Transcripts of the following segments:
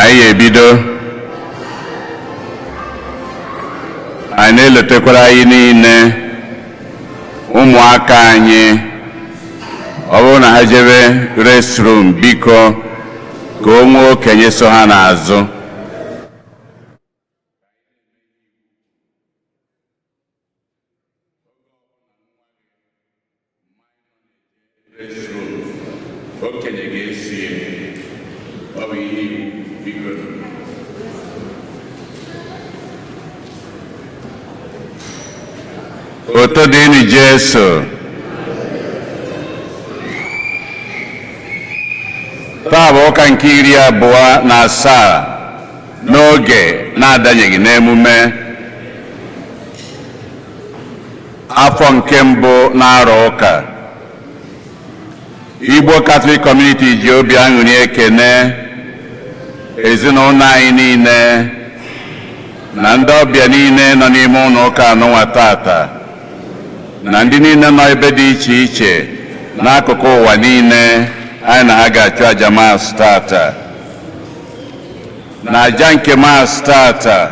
anyị ebido anyị na-eletekwara anyị niile ụmụaka anyị ọ bụrụ na ha jebe restroom biko ka o nwee okenye so ha n'azụ. Okenye ga-esi ọ bụ ihe iwu biko. Oto dị n'i Jesu. Taa bụ ụka nke 27 n'oge na-adanyeghị n'emume afọ nke mbụ na-arụ ụka. Igbo Catholic Community ji obi aṅụrị ekene ezinụlọ anyị niile na ndị ọbịa niile nọ n'ime ụlọ ụka anụnwa tata na ndị niile nọ ebe dị iche iche n'akụkụ ụwa niile anyị na ha ga-achụ aja Maasị tata. Na aja nke Maasị tata,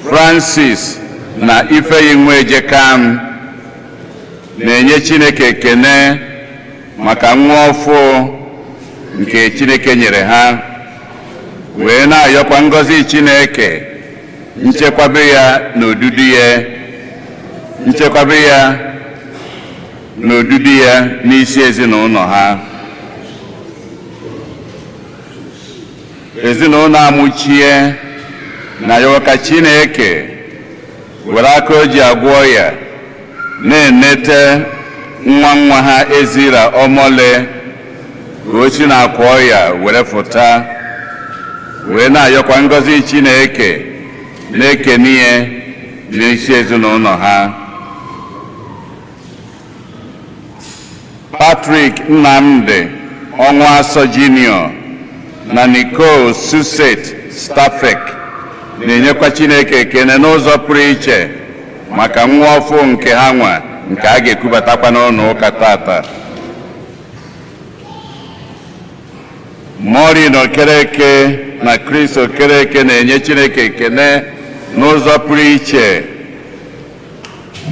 Francis na Ifeyinwa-Ejekam na-enye Chineke ekene maka nwa ọfụ nke Chineke nyere ha, wee na-ayọkwa ngọzi Chineke, nchekwabe ya n'odudu ya, nchekwabe ya n'odudu ya n'isi ezinụlọ ha. Ezinụlọ amụchie na yọka Chineke were aka o ji agwọ ya na-enete nwa ha Ezira Omole ka o si na-akwa ya were fụta, wee na-ayọkwa ngọzi Chineke na-ekene ya n'isi ezinụlọ ha. Patrick Nnamdi Ọnwụasọ Junior na Nicole Suset Staffek na-enyekwa Chineke ekene n'ụzọ pụrụ iche maka nwa ọfụ nke ha nwa nke a ga-ekubatakwa n'ụlọ ụka tata. Maureen Okereke na Chris Okereke na-enye Chineke ekene n'ụzọ pụrụ iche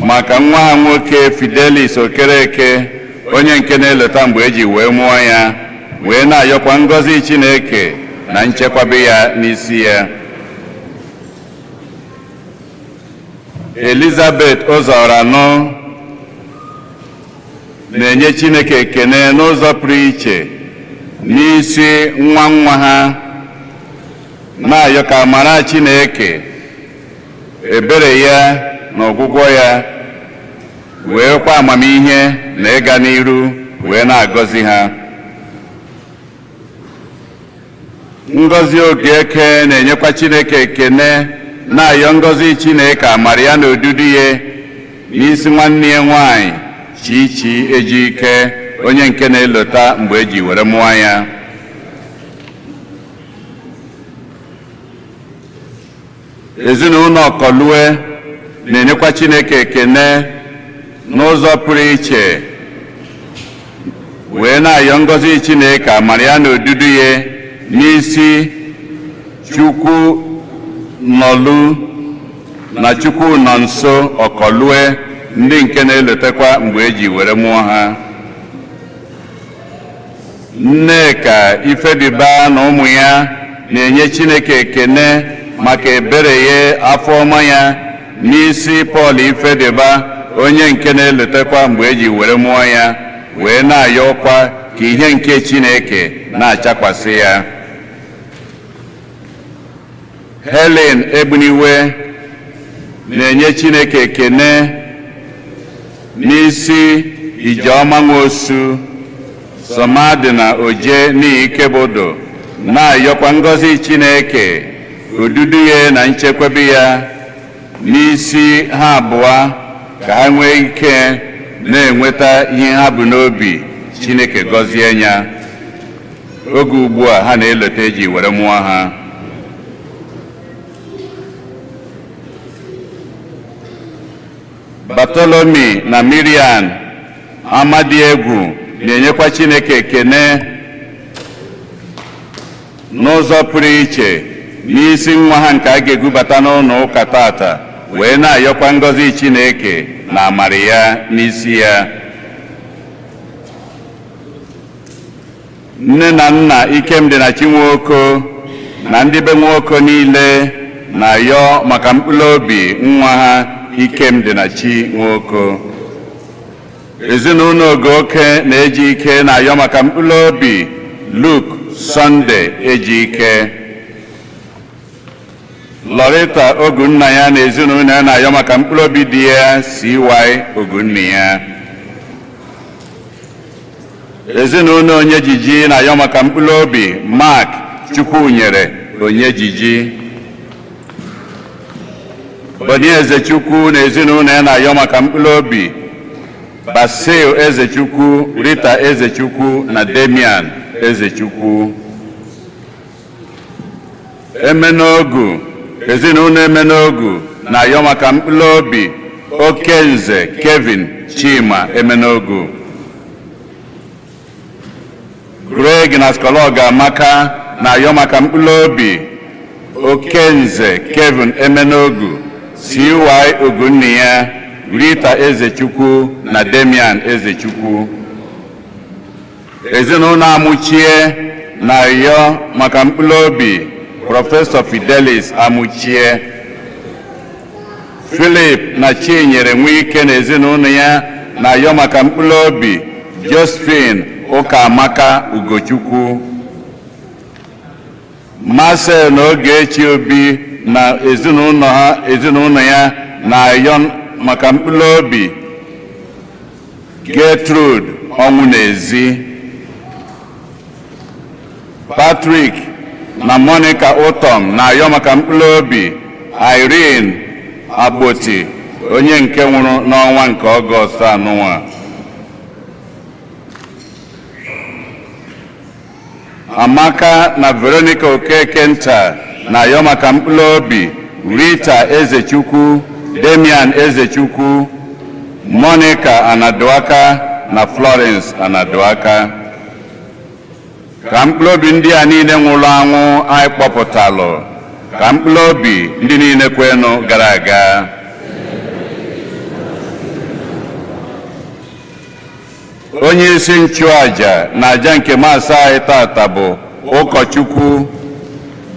maka nwa ha nwoke Fidelis Okereke, onye nke na-eleta mgbe eji wee mụọ ya, wee na-ayọkwa ngọzi Chineke na nchekwabe ya n'isi ya. Elizabeth Ozoranụ na-enye Chineke ekene n'ụzọ pụrụ iche n'isi nwa ha, na-ayọ ka amara Chineke, ebere ya na ọgwụgwọ ya wee kwa amamihe na ịga n'iru wee na-agọzi ha. Ngọzi Okeke na-enyekwa Chineke ekene na-ayọ ngọzi Chineke amara ya na odudu ya n'isi nwanne ya nwanyị Chichi Ejike, onye nke na-elota mgbe eji were mụọ ya. Ezinụlọ Ọkọlue na-enyekwa Chineke ekene n'ụzọ pụrụ iche wee na-ayọ ngọzi Chineke amara ya na odudu ya n'isi Chukwu Nọlu na Chukwu nọ nso Ọkọlue, ndị nke na-elotekwa mgbe eji were mụọ ha. Nneka Ifediba na ụmụ ya na-enye Chineke ekene maka ebere ya, afọ ọma ya n'isi Paul Ifediba, onye nke na-elotekwa mgbe eji were mụọ ya, wee na-ayọkwa ka ihe nke Chineke na-achakwasị ya. Helen Egbuniwe na-enye Chineke ekene n'isi Ijeọma Nwosu, Somadị na Oje n'Ikebodo, na-ayọkwa ngọzi Chineke, odudu ya na nchekwebe ya n'isi ha abụọ, ka ha nwee ike na-enweta ihe ha bụ n'obi, Chineke gọzie ya. Oge ugbu a ha na-elote eji were mụọ ha. Bartholomew na Miriam Amadiegwu na-enyekwa Chineke ekene n'ụzọ pụrụ iche n'isi nwa ha nke a ga-egubata n'ụlọ ụka tata, wee na-ayọkwa ngọzi Chineke na amara ya n'isi ya. Nne na nna Ikemdị na Chinwoko na ndị be nwoke niile na-ayọ maka mkpụrụ obi nwa ha Ikemdị na Chinwoko. Ezinụlọ Ogoke na Ejike na-ayọ maka mkpụrụ obi Luke Sunday Ejike. Loretta Ogunnaya na ezinụlọ ya na-ayọ maka mkpụrụ obi di ya CY Ogunnaya. Ezinụlọ Onyejiji na-ayọ maka mkpụrụ obi Mark Chukwunyere Onyejiji. Boni Ezechukwu na ezinụlọ ya na-ayọ maka mkpụrụ obi Basil Ezechukwu, Rita Ezechukwu na Damian Ezechukwu. Emenogu, ezinụlọ Emenogu na-ayọ maka mkpụrụ obi Okenze Kevin Chima Emenogu. Greg na Skologa Amaka na-ayọ maka mkpụrụ obi Okenze Kevin Emenogu, CY Ogunnaya, Rita Ezechukwu na Damian Ezechukwu. Ezinụlọ Amuchie na-ayọ maka mkpụrụ obi Prọfesọ Fidelis Amuchie. Philip na Chinyere Nwike na ezinụlọ ya na-ayọ maka mkpụrụ obi Josephine Ụkamaka Ugochukwu. Marcel na Ogechi Obi na ezinụlọ ya na-ayọ maka mkpụrụ obi Gertrude Ọnwụnezi. Patrick na Monica Utom na-ayọ maka mkpụrụ obi Irene Agboti, onye nke nwụrụ n'ọnwa nke Ọgọst anụnwa. Amaka na Veronica Okeke Nta na-ayọ maka mkpụrụ obi Rita Ezechukwu, Damian Ezechukwu, Monica Anaduaka na Florence Anaduaka. Ka mkpụrụ obi ndị a niile nwụrụ anwụ anyị kpọpụtalụ, ka mkpụrụ obi ndị niile kwenụ gara aga. Onye isi nchụaja na aja nke maasị anyị tata bụ ụkọchukwu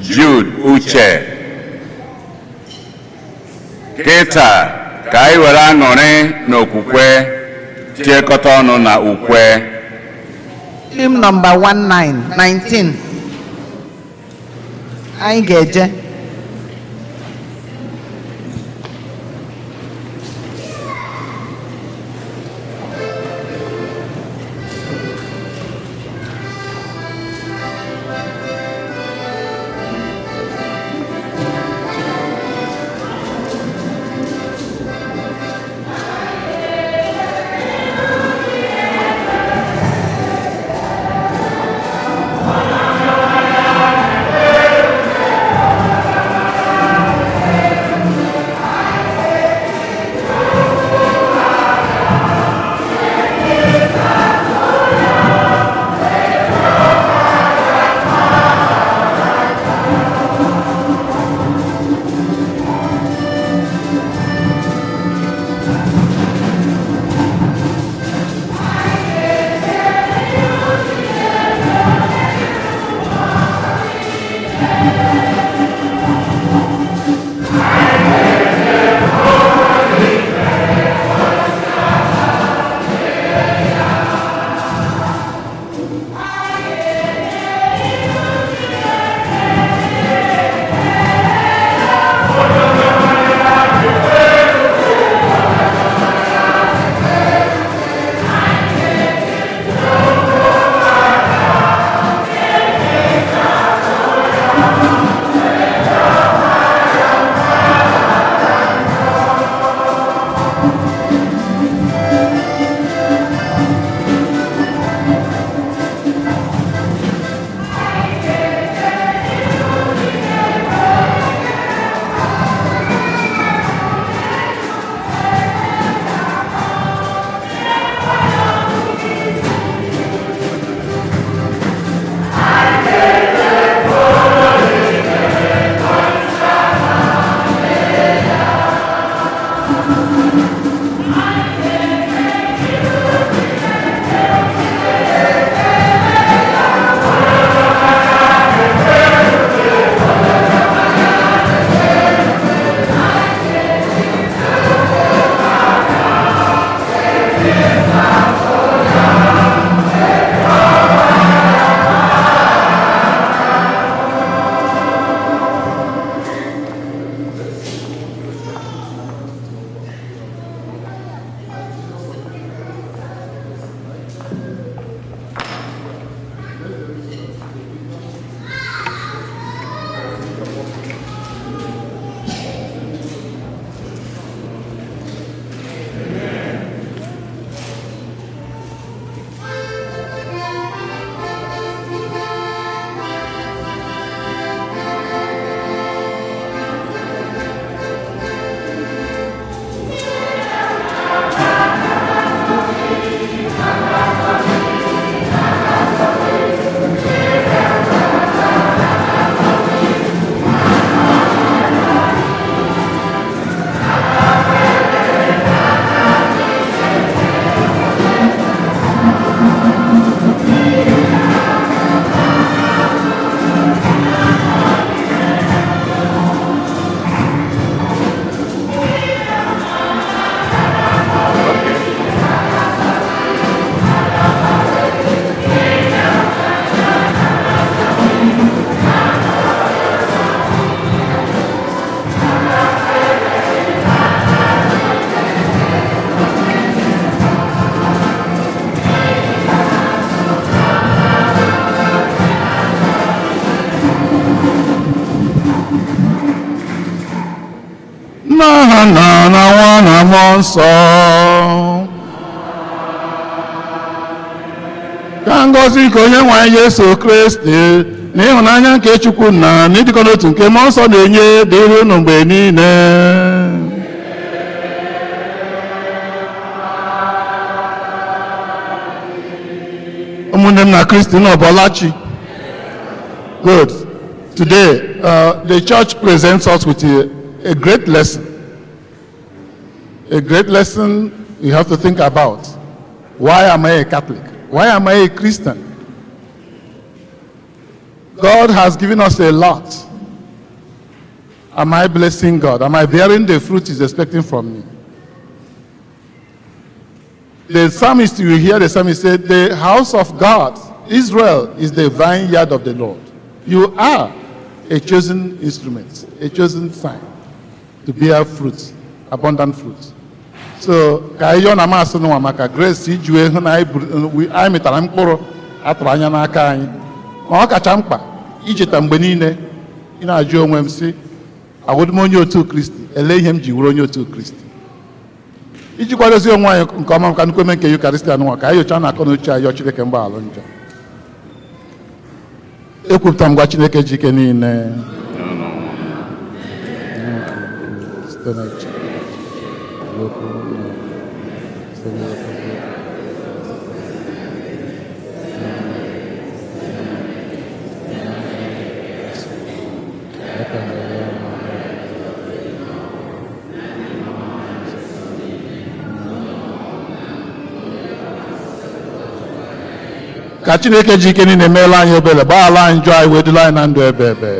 Jude Uche. Kịta ka anyị were aṅụrị na okwukwe tiekọta ọnụ na ukwe. Hymn number 19. Anyị ga-eje. n'aha Nna na Nwa na Mmụọ Nsọ. Ka ngọzi nke Onyenwe anyị Jesu Kristi na ịhụnanya nke Chukwu Nna na ịdịkọ n'otu nke Mmụọ Nsọ na-enye dịrị unu mgbe niile. Ụmụnne m na Kristi n'Ọbọlachi. Good. Today, the church presents us with a great lesson. A great lesson we have to think about. Why am I a Catholic? Why am I a Christian? God has given us a lot. Am I blessing God? Am I bearing the fruit He's expecting from me? The psalmist, you hear the psalmist say, the house of God, Israel, is the vineyard of the Lord. You are a chosen instrument, a chosen sign to bear fruit, abundant fruit. So, ka anyị yọọ na masị n'ụwa maka grace iji wee hụ na anyị mịtara mkpụrụ atụrụ anya n'aka anyị. Ma ọ kacha mkpa icheta mgbe niile ị na-ajụ onwe m sị, abụdị m onye otu Kristi, elee ihe m ji wuru onye otu Kristi. Iji kwadozi onwe anyị nke ọma maka nnukwu eme nke Eucharistia n'ụwa ka anyị yọchaa na akọ na uche anyị yọọ Chineke mgbaghara njọ. Ekwupụta m gwa Chineke ji ike niile. Ka Chineke ji ike niile meela anyị ebere, gbaghara anyị njọ anyị, wedula anyị na ndụ ebe ebe.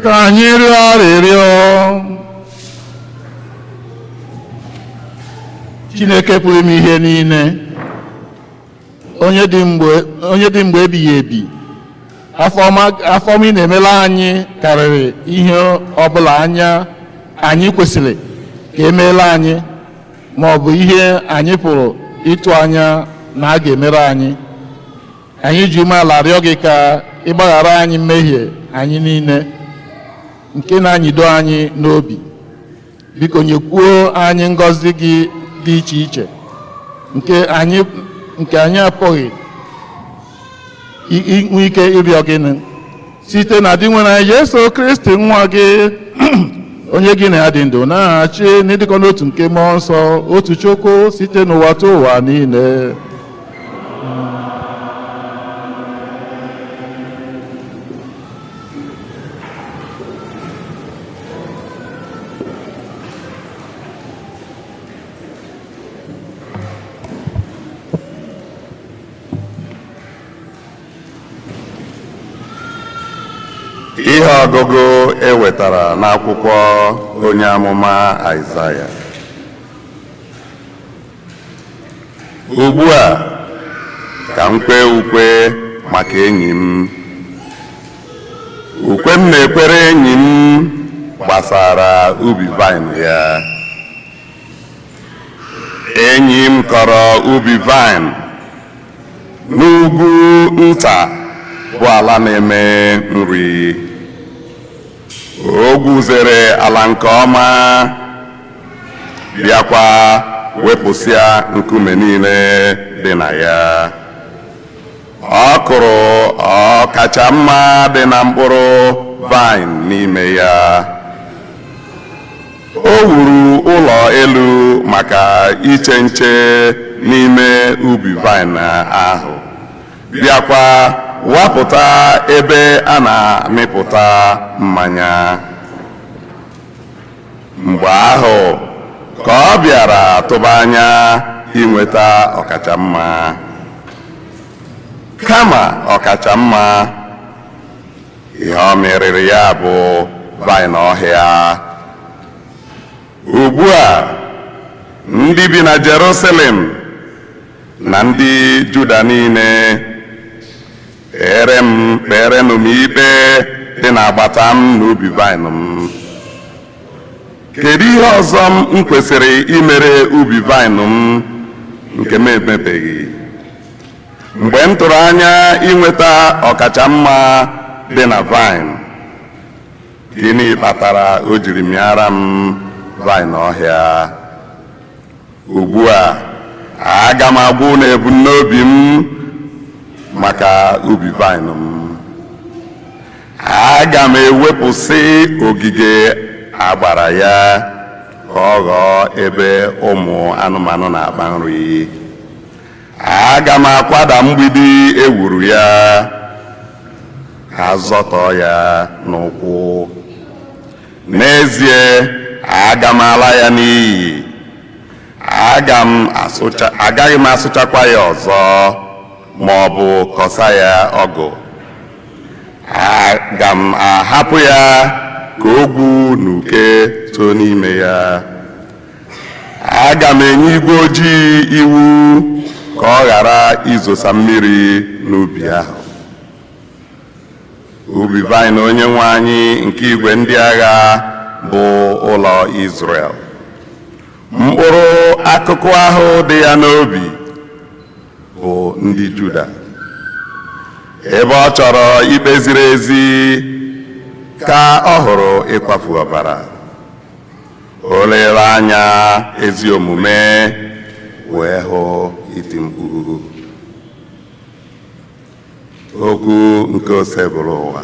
Ka anyị rịọ arịrịọ. Chineke pụrụ ime ihe niile, onye dị mgbe ebighị ebi, afọ ọma ị na-emela anyị karịrị ihe ọbụla anyị kwesịrị ka emeela anyị, ma ọ bụ ihe anyị pụrụ ịtụ anya na a ga-emere anyị. Anyị ji umeala rịọ gị ka ị gbaghara anyị mmehie anyị niile nke na-anyịdo anyị n'obi. Biko nyekwuo anyị ngọzi gị dị iche iche nke anyị apụghị inwe ike ịrịọ gị site na dị nwere anyị Jesu Kristi nwa gị onye gị na ya dị ndụ na-achị n'ịdịkọ n'otu nke mmụọ nsọ, otu Chukwu site n'ụwa tụ ụwa niile. Ihe ọgụgụ ewetara n'akwụkwọ onye amụma Aịzaya. Ugbu a ka m kwee ukwe maka enyi m. Ukwe m na-ekwere enyi m gbasara ubi vaịn ya. Enyi m kọrọ ubi vaịn n'ugwu nta bụ ala na-eme nri. O gwuzere ala nke ọma, bịakwa wepụsịa nkume niile dị na ya. Ọ kụrụ ọkacha mma dị na mkpụrụ vaịn n'ime ya. O wuru ụlọ elu maka iche nche n'ime ubi vaịn ahụ, bịakwa wapụta ebe a na-amịpụta mmanya. Mgbe ahụ ka ọ bịara tụba anya inweta ọkacha mma. Kama ọkacha mma, ihe ọ mịrịrị ya bụ vaịn ọhịa. Ugbu a ndị bi na Jerusalem na ndị Juda niile, kperenụ m ikpe dị n'agbata m n'ubi vaịn m. Kedu ihe ọzọ m kwesịrị imere ubi vaịn m nke m emebeghị? Mgbe m tụrụ anya inweta ọkacha mma dị na vaịn, gịnị kpatara o jiri mịara m vaịn ọhịa? Ugbu a aga m agwụ na ebumnobi m maka ubi vaịn m. Aga m ewepụsị ogige agbara ya ka ọ ghọọ ebe ụmụ anụmanụ na-akpa nri. Aga m akwada mgbidi ewuru ya ka zọtọọ ya n'ụkwụ. N'ezie, aga m ala ya n'iyi. Agaghị m asụchakwa ya ọzọ ma ọ bụ kọsa ya ọgụ. Aga m ahapụ ya ka ogwu na uke too n'ime ya. Aga m enye igwe ojii iwu ka ọ ghara izosa mmiri n'ubi ahụ. Ubi vaịn Onyenwe anyị nke igwe ndị agha bụ ụlọ Izrel. Mkpụrụ akụkụ ahụ dị ya n'obi bụ ndị Juda. Ebe ọ chọrọ ikpe ziri ezi ka ọ hụrụ ịkwafu ọbara. O lere anya ezi omume wee hụ iti mkpu. Okwu nke ose bụrụ ụwa.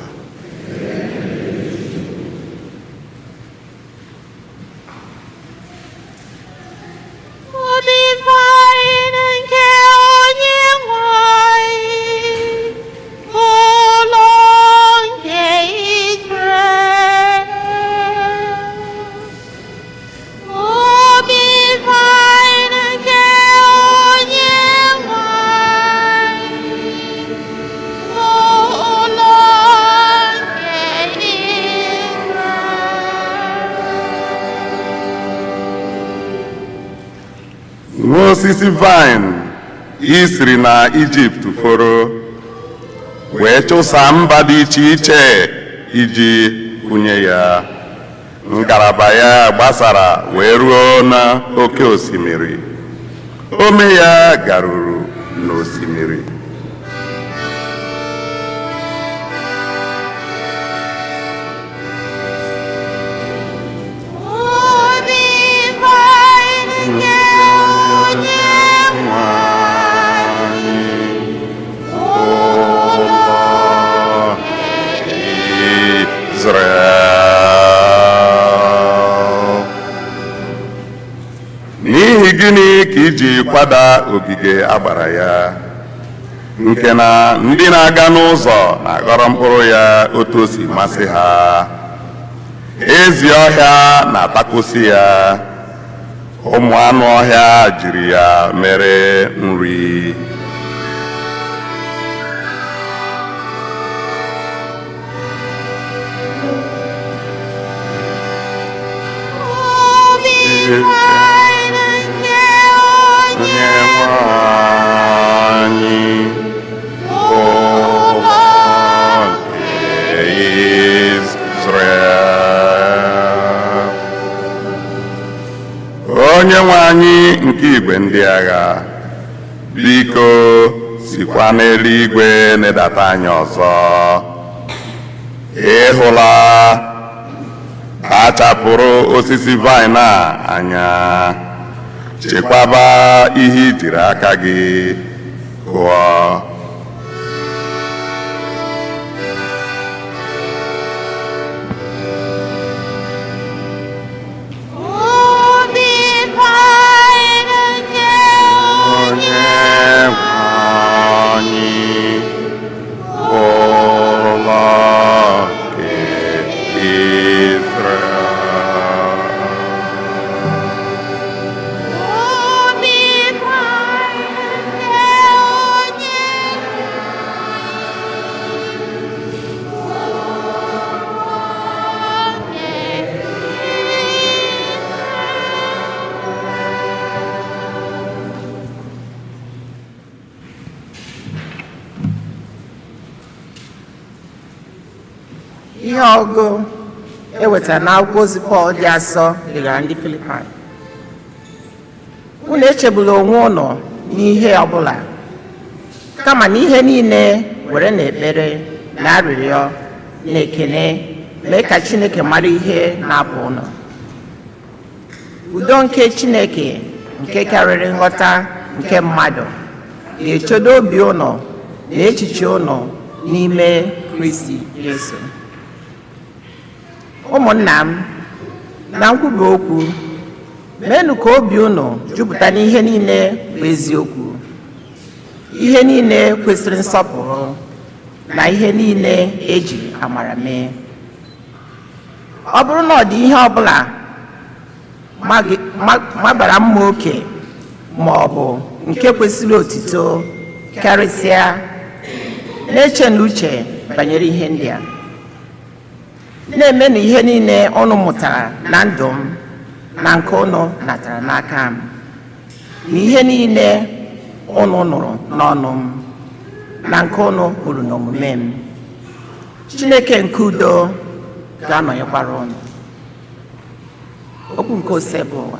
Lord. nwa osisi vine isiri na Ijipt foro wee chụsa mba dị iche iche iji kwụnye ya. Ngalaba ya gbasara wee ruo n'oke osimiri. Ome ya garuru n'osimiri. N'ihi gịnị ka iji kwada ogige agbara ya, nke na ndị na-aga n'ụzọ na-aghọrọ mkpụrụ ya otu o si masị ha? Ezi ọhịa na-atakwụsị ya, ụmụ anụ ọhịa jiri ya mere nri. Onyenwe anyị nke igwe ndị agha, biko sikwa n'eluigwe nedata anyị ọzọ. Ị hụla, kpachapụrụ osisi vine a anya, chekwaba ihe ijiri aka gị kụọ. Ihe ọgụ ewetara n'akwụkwọ ozi Pọl dị asọ degara ndị Filipaị. Unu echegbula onwe unu n'ihe ọbụla, kama n'ihe niile were n'ekpere na arịrịọ na ekele mee ka Chineke mara ihe na-abụ unu. Udo nke Chineke nke karịrị nghọta nke mmadụ ga-echedo obi unu na echiche unu n'ime Kristi Yesu. Ụmụnna m, na nkwubi okwu, meenụ ka obi unu jupụta n'ihe niile bụ eziokwu, ihe niile kwesịrị nsọpụrụ, na ihe niile eji amara mee. Ọ bụrụ na ọ dị ihe ọbụla mabara mma oke ma ọ bụ nke kwesịrị otito karịsịa, na-eche n'uche banyere ihe ndị a. Na-eme na ihe niile unu mụtara na ndụ m na nke unu natara n'aka m, na ihe niile unu nụrụ n'ọnụ m na nke unu hụrụ n'omume m. Chineke nke udo ga-anọnyekwara unu. Okwu nke ose bụ ụwa.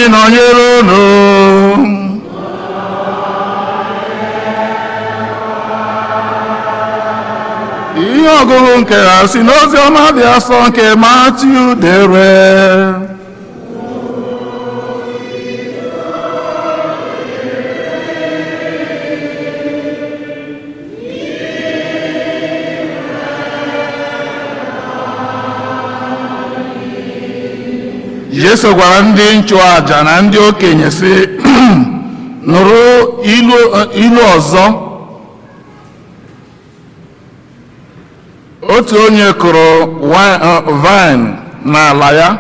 anyị nọnyere unu. Ihe ọgụgụ nke a si n'ozi ọma dị asọ nke Matiu dere. Jesu gwara ndị nchụaja na ndị okenye sị, nụrụ ilu ọzọ. Otu onye kụrụ vine n'ala ya,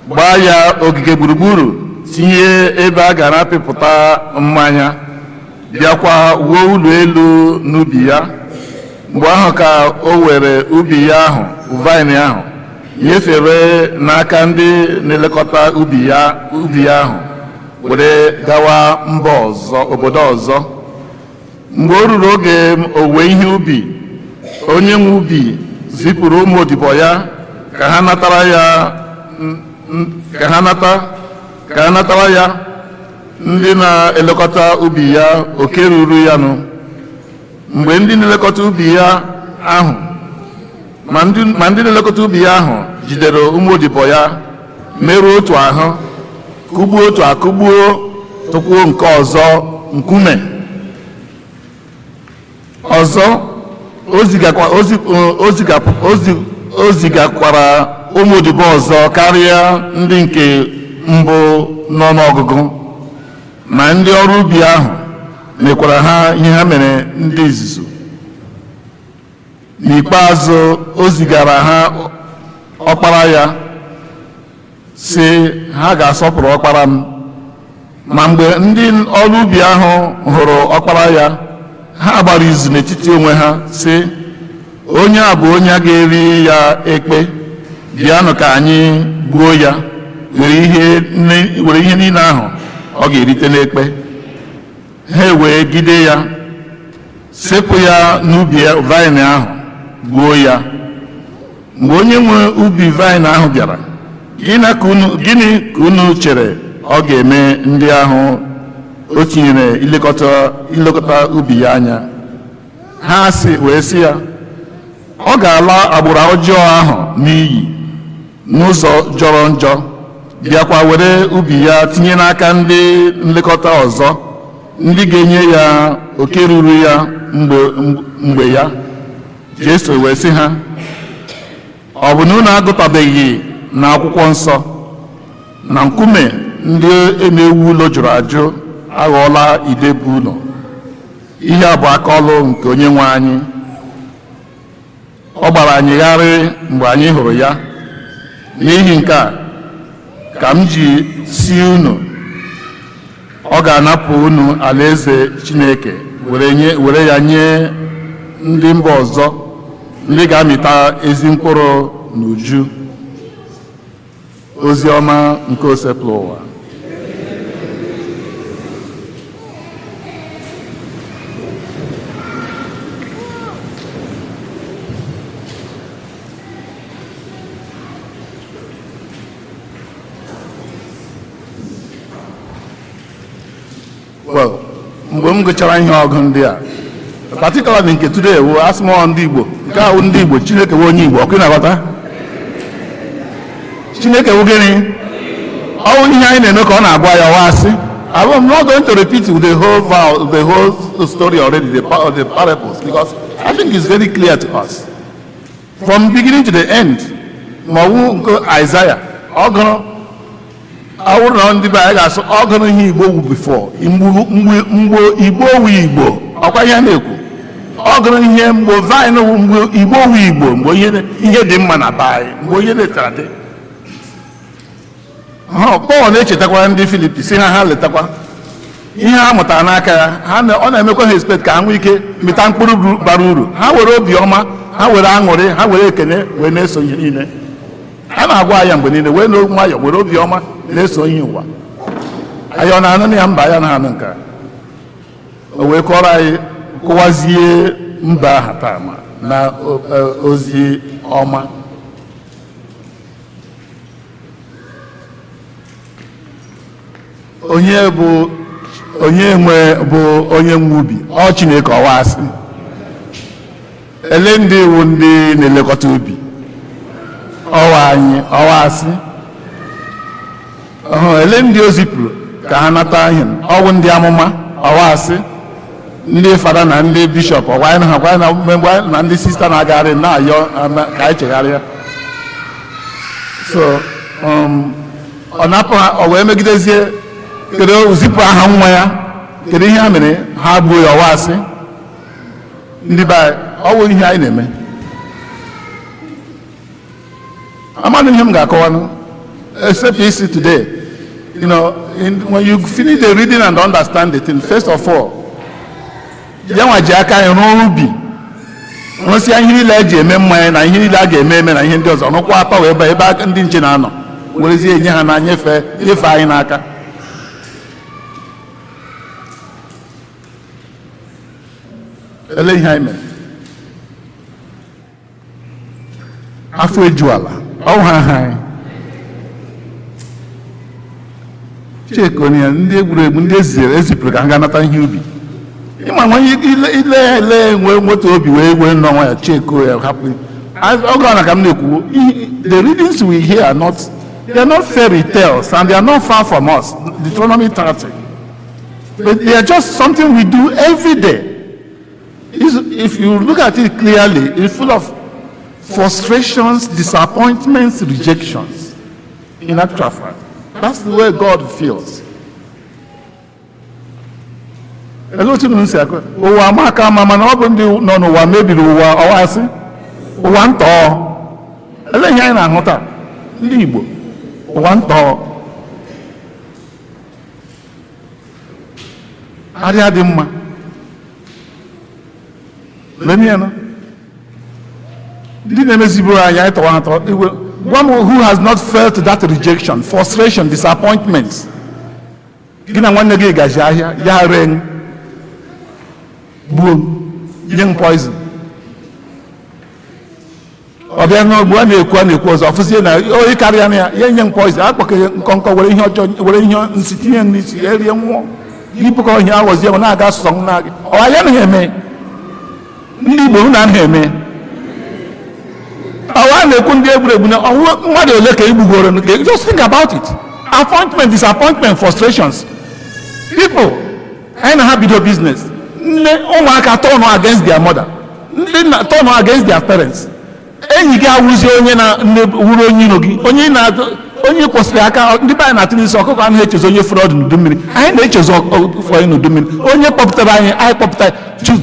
gbaa ya ogige gburugburu, tinye ebe a gara apịpụta mmanya, bịakwa wuo ụlọ elu n'ubi ya. Mgbe ahụ ka o were ubi ya ahụ, vine ahụ, nyefere n'aka ndị na-elekọta ubi ya ahụ, were gawa obodo ọzọ. Mgbe o ruru oge owuwe ihe ubi, onye nwe ubi zipụrụ ụmụ odibo ya ka ha natara ya ndị na-elekọta ubi ya oke ruru ya nụ. Mgbe ndị na-elekọta ubi ya ahụ ma ndị na-elekọta ubi ya ahụ jidere ụmụ odibo ya, merụọ otu ahụ, kụgbuo otu akụgbuo, tụkwuo nke ọzọ nkume ọzọ. O zigakwara ụmụ odibo ọzọ karịa ndị nke mbụ nọ n'ọgụgụ. Ma ndị ọrụ ubi ahụ mekwara ha ihe ha mere ndị izuzu. N'ikpeazụ o zigara ha ọkpara ya, sị ha ga-asọpụrụ ọkpara m. Ma mgbe ndị ọrụ ubi ahụ hụrụ ọkpara ya, ha gbara izu n'etiti onwe ha sị, onye a bụ onye a ga-eri ya ekpe, bịanụ ka anyị gbuo ya, were ihe niile ahụ ọ ga-erite n'ekpe. Ha wee gide ya, sepụ ya n'ubi vine ahụ, gbuo ya. Mgbe onye nwe ubi vine ahụ bịara, gịnị ka unu chere ọ ga-eme ndị ahụ o tinyere ilekọta ubi ya anya? Ha wee sị ya, ọ ga-ala agbụrụ ọjọọ ahụ n'iyi n'ụzọ jọrọ njọ, bịakwa were ubi ya tinye n'aka ndị nlekọta ọzọ, ndị ga-enye ya oke ruru ya mgbe ya. Jesu wee sị ha, ọ bụ na unu agụtabeghị n'akwụkwọ nsọ na nkume ndị na-ewu ụlọ jụrụ ajụ aghọọla idebu ụlọ? Ihe a bụ aka ọlụ nke onye nwe anyị. Ọ gbara anyị gharịị mgbe anyị hụrụ ya. N'ihi nke a ka m ji si unu, ọ ga-anapụ unu alaeze Chineke, were ya nye ndị mba ọzọ, ndị ga-amịta ezi mkpụrụ n'uju. Ozi ọma nke osepụrụ ụwa. Mgbe m gụchara ihe ọgụ ndị a, particularly nke today wụ asụmọ ndị Igbo, nke ahụ ndị Igbo, Chineke wụ onye Igbo, ọkụ na-aghọta? Chineke wụ gịnị? Ọ wụ ihe anyị na-eme ka ọ na-agwa ya wasị. I'm not going to repeat the whole story already, the parables, because I think it's very clear to us. From beginning to the end, ma ọ wụ Isaiah, ọ gụrụ awụrụ na ndị be anyị ga-asụ ọ gụrụ ihe Igbo wu before, mgbe Igbo wu Igbo, ọkwa ihe na-ekwu. Ọ gụrụ ihe mgbe vine wu mgbe Igbo wu Igbo, mgbe ihe dị mma na be anyị, mgbe ihe letara dị. Pọl na-echetakwara ndị Filipi si ha letakwa ihe ha mụtara n'aka ya. Ọ na-emekwa ha expect ka ha nwee ike mịta mkpụrụ bara uru. Ha were obiọma, ha were aṅụrị, ha were ekene wee na-eso ihe niile. A na-agwa ya mgbe niile, wee na nwayọ were obiọma na-eso ihe ụwa. Anyị ọ na-anụ ya mba ya na-anụ nke a. O wee kọrọ anyị kụwazie mba aha taa na ozi ọma. onye nwe ubi ọ Chineke ọwasị ele ndị iwu ndị na-elekọta ubi ọwa anyị ọwasị ele ndị o zipụrụ ka ha nata ihe ọwụ ndị amụma ọwasị ndị fada na ndị bishọp ọgwa na ndị sista na-agagharị na-ayọ ka anyị chegharịa so ọ na-apụ ha ọ wee megidezie kedu zipụ aha nwa ya kedu ihe ha mere ha gbuo ya ọwasị ndị be ọ bụ ihe anyị na-eme amadụ ihe m ga-akọwanụ except isi today when you finish the reading and understand the thing, first of all ya nwa ji aka anyị rụọ ubi rụsịa ihe niile eji eme mmanya na ihe niile a ga-eme na ihe ndị ọzọ nụkwa ata wee ebe ndị nche na-anọ werezie enye ha na nyefe anyị n'aka ele ihe anyị mere afọ eju ala ọwụ ha anyị chekonia ndị egwuregwu ndị ezipụrụ ka ha ga-anata ihe ubi ịma nwanye ile enwe moto obi wee wee nọ nwa ya cheko ya hapụ oge na ka m na-ekwu the readings we hear are not fairy tales and they are not far from us, Deuteronomy 30, but they are just something we do every day. If you look at it clearly, it's full of frustrations, disappointments, rejections. In actual fact, that's the way God feels. Hello, ụwa amaka ama mana ọ bụ ndị nọ n'ụwa mebiri ụwa ọwasị ụwa ntọọ ele ihe anyị na-ahụta ndị Igbo ụwa ntọọ arịa dị mma lenienụ ndị na-emeziburu anyị anyị tọwa atọ one who has not felt that rejection, frustration, disappointments. Gị na nwanne gị gaji ahịa ya ree gbuo nye poison ọ bịa n'ogbu a na-ekwu ọzọ ọfụzie na oyi karịa na ya nye poison akpọkọghị nkọnkọ were ihe ọjọọ were ihe nsị tinye n'isi erie nwụọ yipụkọ ihe aghọzie na-aga asụsọ nna gị ọ ya naghị eme ndị Igbo na anaghị eme ọwa na-ekwu ndị egwuregwu na mmadụ ole ka egbugoro just think about it. Appointment, disappointment, frustrations. People anyị na ha bido business nne ụmụaka turn against their mother, ndị na turn against their parents. Enyi gị awụzi onye na wuru onye iro gị onye kwụsịrị aka ndị be anyị na-atụrụ isi ọkụkọ anaghị echezo onye furu ọdụ n'udu mmiri anyị na-echezo fọrọ n'udu mmiri onye kpọpụtara anyị kpọpụtara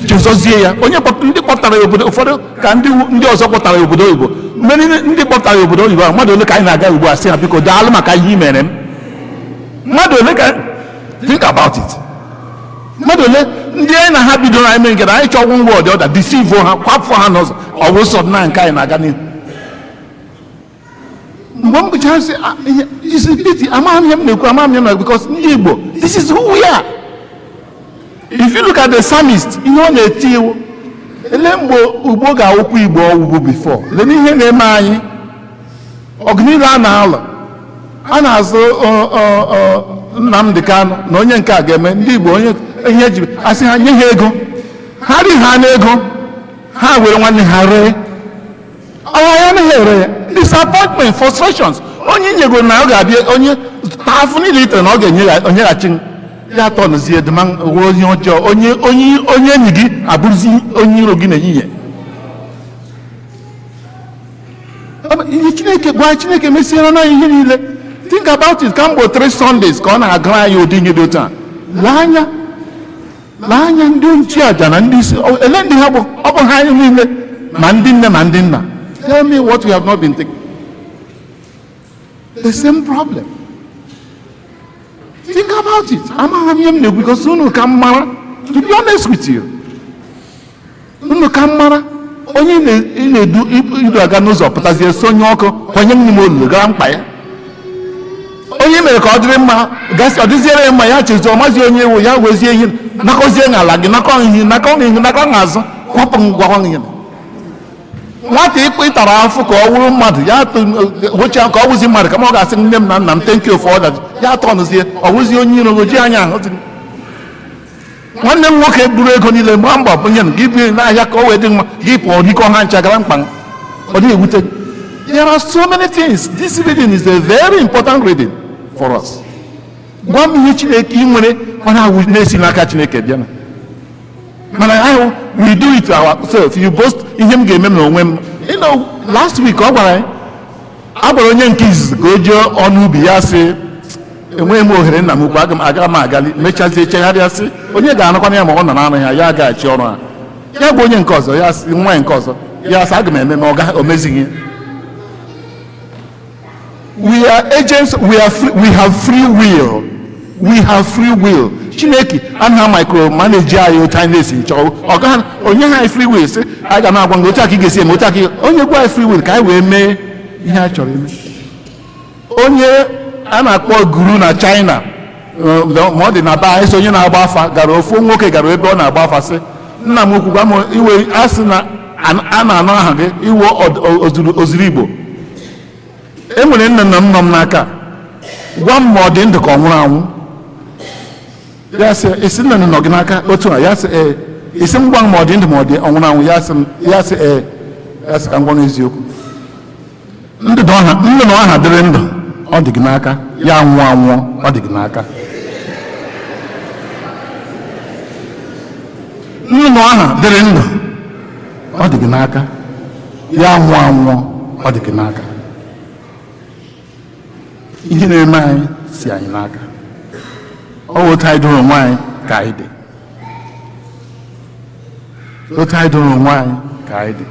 chezozie ya onye ndị kpọpụtara obodo ụfọdụ ka ndị ọzọ kpọpụtara obodo oyibo mgbe ndị kpọpụtara obodo oyibo ahụ mmadụ ole ka anyị na-aga ugbu a sị ha biko daalụ maka ihe i mere m mmadụ ole ka think about it mmadụ ole ndị anyị na ha bidoro anyị mere nke na anyị chọọ ọgwụ ngwa ọdị ọda deceive ha kwapụ ha n'ụzọ ọ bụ sọ na nke anyị na-aga n'ihu mgbe m bụchara sị amaghị ihe m na-ekwu amaghị ihe m na-ekwu because ndị Igbo this is who we are. If you look at the psalmist ihe ọ na-eti iwu ele mgbe ugbo ga-awụkwa Igbo ọwụgwụ before lee ihe na-eme anyị ọgụnilu a na-alụ a na-azụ Nnamdi Kanu na onye nke a ga-eme ndị Igbo onye ihe ji asị ha nye ha ego ha ri ha n'ego ha were nwanne ha ree ọwa ya anaghị ere ya. Disappointment, frustrations. Onye nyego na ọ ga-abịa onye taafụ niile itere na ọ ga-enyeghachi ya tọnụzie dịma onye ọjọọ onye enyi gị abụrụzi onye iro gị na-ehihie. Ihe Chineke gwa Chineke mesiere na ihe niile. Think about it. Kamgbe 3 Sundays ka ọ na-agara anyị ụdị ihe dị otu a. Lee anya ndị nchụaja na ndị isi ele ndị ha bụ ọ bụ ha niile ma ndị nne ma ndị nna. Tell me what we have not been thinking. The same problem. Think about it. I'm because unu can mara. To be honest with you, unu can mara. Onye na-edu idu aga n'ụzọ pụtazie sonye ọkụ onye n'ime olulu gara mkpa ya. Onye mere ka ọ dịrị mma gasị ọ dịziere mma ya chezo ọmazi onye ewu ya wezie ihe nakọzie n'ala gị nakọ ihe nakọ n'azụ kwapụ ngwa ihe. Nwata ịtara afụ ka ọ wụrụ mmadụ ya wochi ka ọ wụzi mmadụ ka m ọ ga-asị nne m na nna m thank you for all that ya tọnụzie ọ bụzie onye iro oji anya ahụ nwanne m nwoke buru ego niile gbaa mbọ bunye gị bi n'ahịa ka o wee dị mma gị pụọ rikọ ha ncha gara mkpa ọ dịghị ewute. There are so many things. This reading is a very important reading for us. Gwa m ihe Chineke ị nwere mana awụ na-esi n'aka Chineke bịa na mana ahụ we do it ourselves. You boast ihe m ga-eme m n'onwe m. You know, last week ọ gwara a gwara onye nke izizi ka o jee ọnụ ubi ya sị enweghị m ohere nna m ukwu aga m agali mechazie chegharịa sị onye ga-anụkwana ya ma ọ nọ na-anụ ya ya agaghachi ọrụ ha ya bụ onye nke ọzọ ya sị nwa nke ọzọ ya sị aga m eme ma o mezighị. We are agents. We have free will. We have free will. Chineke anaghị micromanage anyị otu anyị na-esi chọọ onye ha free will sị anyị ga na-agwa gị otu aka ị ga-esi eme otu aka onye gwa anyị free will ka anyị wee mee ihe a chọrọ ime. Onye a na-akpọ guru na China ma ọ dị na be anyị onye na-agba afa gara ofu nwoke gara ebe ọ na-agba afa sị nna m ukwu gwa m iwe asị na a na-anụ aha gị iwe ozuru Igbo enwere nne na nna m n'aka gwa m ma ọ dị ndụ ka ọ nwụrụ anwụ ya sị isi nna nọ gị n'aka otu a ya sị ee isi m gwa m ma ọ dị ndụ ma ọ dị ọ nwụrụ anwụ ya sị ee ya sị ka m gwa n'eziokwu ndụ na ọha dịrị ndụ ọ dị gị n'aka ya nwụọ anwụọ ọ dị gị n'aka ndụ na ọha dịrị ndụ ọ dị gị n'aka ya nwụọ anwụọ ọ dị gị n'aka. Ihe na-eme anyị si anyị n'aka ọ bụ otu anyị dụrụ onwe anyị ka anyị dị otu anyị dụrụ onwe anyị ka anyị dị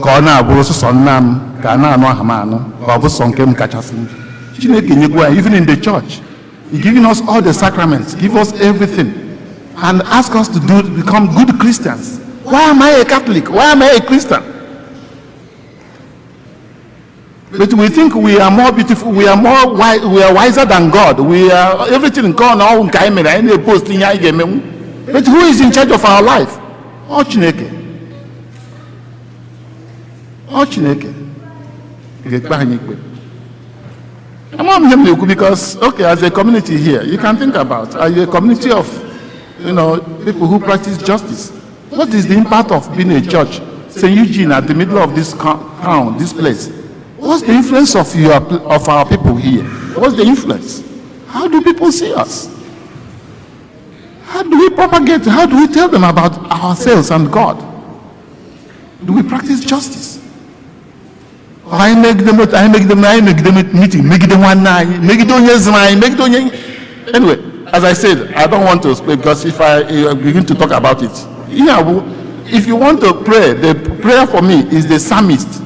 ka ọ na-abụrụ sọsọ nna m ka a na-anụ aha m anụ ka ọ bụ sọ nke m kachasị njọ. Chineke nyekwa anyị even in the church He giving us all the sacraments, give us everything and ask us to become good Christians. Why am I a Catholic? Why am I a Christian? But we think we are more beautiful, we are wiser than God. We are everything God now any post in. But who is in charge of our life? Oh Chineke. Oh Chineke. Because okay, as a community here, you can think about are you a community of people who practice justice? What is the impact of being a church, St. Eugene, at the middle of this town, this place? What's the influence of our people here? What's the influence? How do people see us? How do we propagate? How do we tell them about ourselves and God? Do we practice justice? I make them meeting, make them one night, make it on your anyway, as I said, I don't want to speak because if I begin to talk about it, if you want to pray, the prayer for me is the psalmist.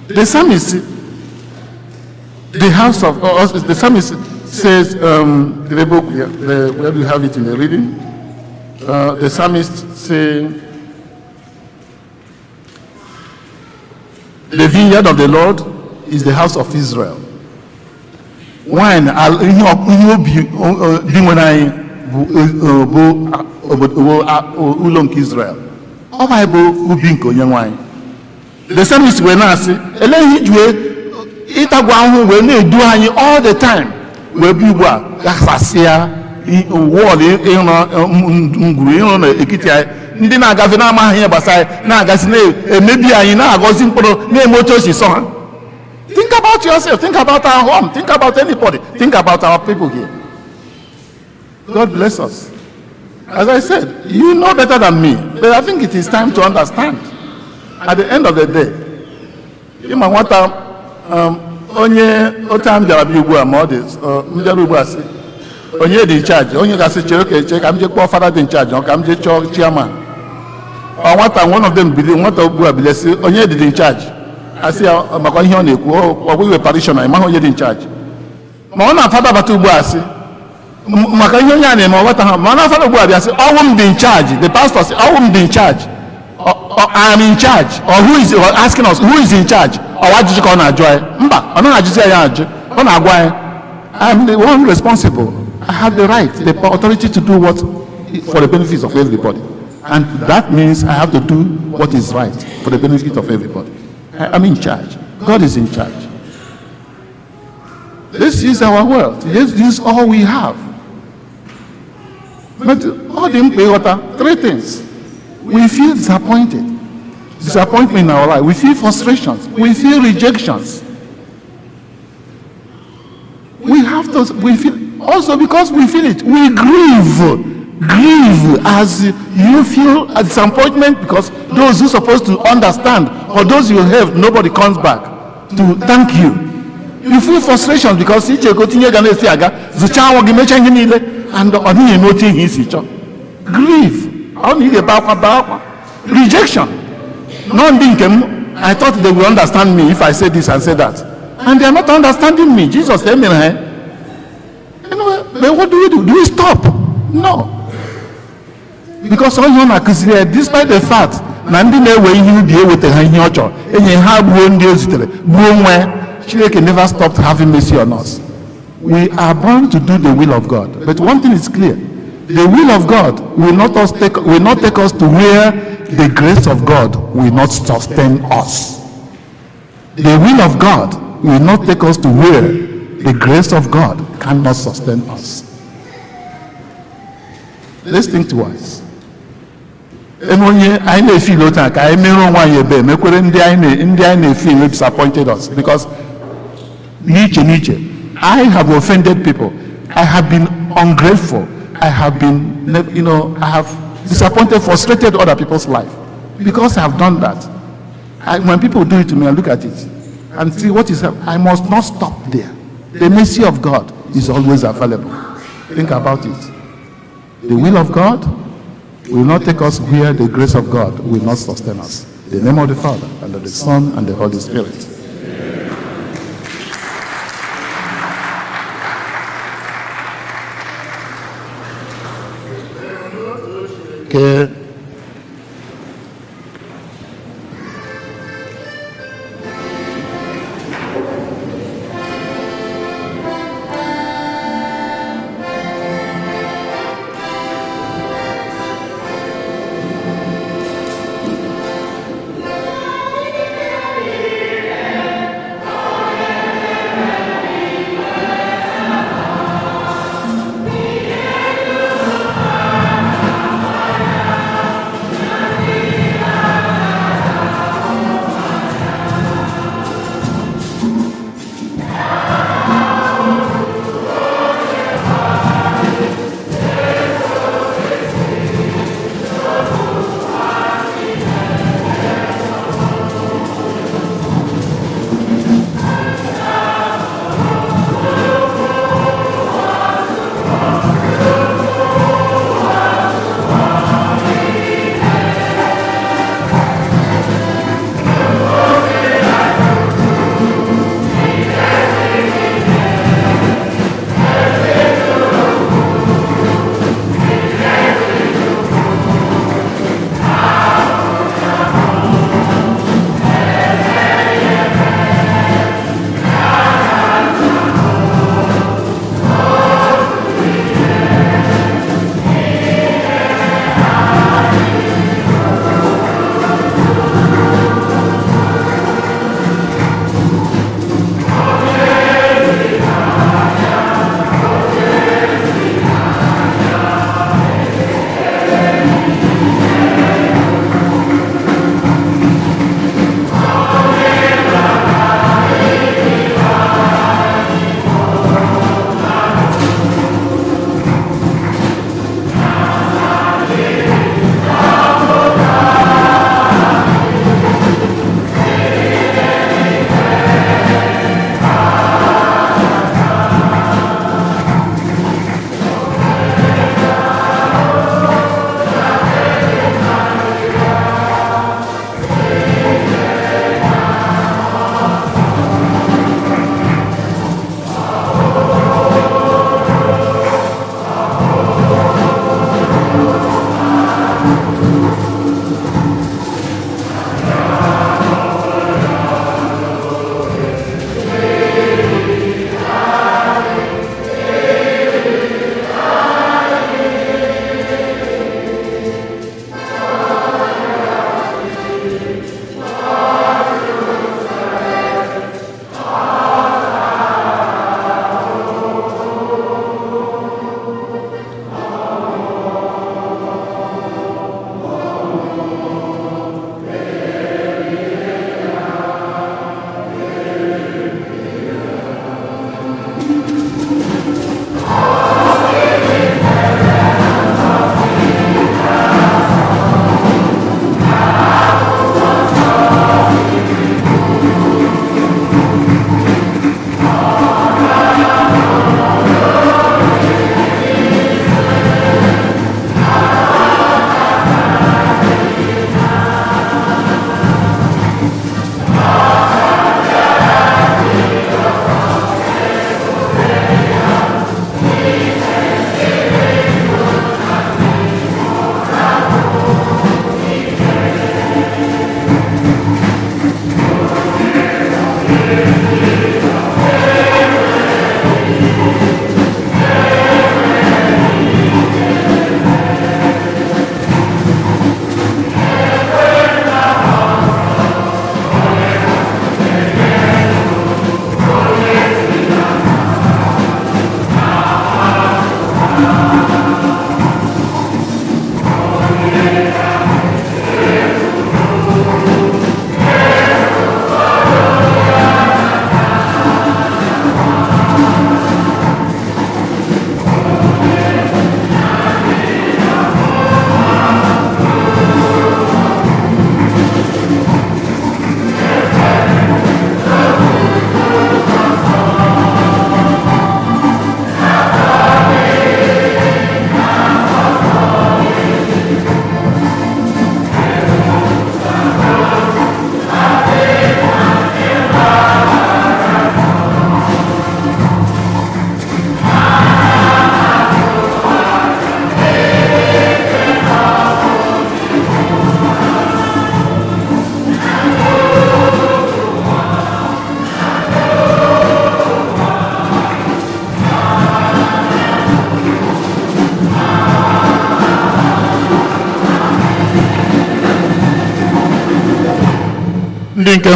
The psalmist, the house of the psalmist says, the book, where do you have it in the reading? The psalmist say, the vineyard of the Lord is the house of Israel. Wine, Israel. The psalmist were not say, all the time. We be ndị na-agafe na-amaghị ihe gbasara na-agazi na-emebi anyị na-agọzi mkpụrụ na-eme si sọ ha. Think about yourself, think about our home, think about anybody, think about our people here. God bless us. As I said, you know better than me, but I think it is time to understand. At the end of the day, ịma nwata onye otu m bịara bịa ugbu a ma ọ dị mbịara ugbu a sị onye dị in charge, onye ga-asị chere oke ka m jee kpọọ fada dị in charge ka m jee chọọ chairman. Nwata one of them bili nwata ugbu a bili sị onye dị in charge asị ya maka ihe ọ na-ekwu ọ bụ iwe parishioner ịmaghị onye dị in charge ma ọ na-afada bata ugbu a sị maka ihe onye a na-eme ọ gbata ha ma ọ na-afada ugbu a bịa sị ọwụ m dị in charge. The pastor sị ọwụ m dị in charge. I am in charge, or who is asking us who is in charge? Or what did you call Najwa? Mba, I'm not Najwa. I am the one responsible. I have the right, the authority to do what for the benefits of everybody, and that means I have to do what is right for the benefit of everybody. I am in charge. God is in charge. This is our world. Yes, this is all we have. But all the three things. We feel disappointed. Disappointment in our life. We feel frustrations. We feel rejections. We feel, also because we feel it, we grieve. Grieve as you feel a disappointment because those who are supposed to understand or those you have, nobody comes back to thank you. You feel frustration because each go tinye ga na-esi aga zụcha anwụ gị mecha ihe niile and ọ dịghị eme otu ihe isi chọọ. Grieve. Ọ na ị ga-ebe akwa. Rejection. No ndị nke m, I thought they will understand me if I say this and say that. And they are not understanding me. Jesus said, you know, but what do we do? Do we stop? No. Because all you know, despite the fact na ndị na-ewe ihe ubi eweta ha ihe ọ chọrọ enye ha gbuo ndị o zitere gbuo nwe Chineke never stopped having mercy on us. We are born to do the will of God. But one thing is clear. The will of God will not take us to where the grace of God will not sustain us. The will of God will not take us to where the grace of God cannot sustain us. Let's think twice. I feel disappointed us because I have offended people. I have been ungrateful. I have been, I have disappointed, frustrated other people's life because I have done that. When people do it to me, I look at it and see what is happening. I must not stop there. The mercy of God is always available. Think about it. The will of God will not take us where the grace of God will not sustain us. In the name of the Father, and of the Son, and the Holy Spirit. Okay.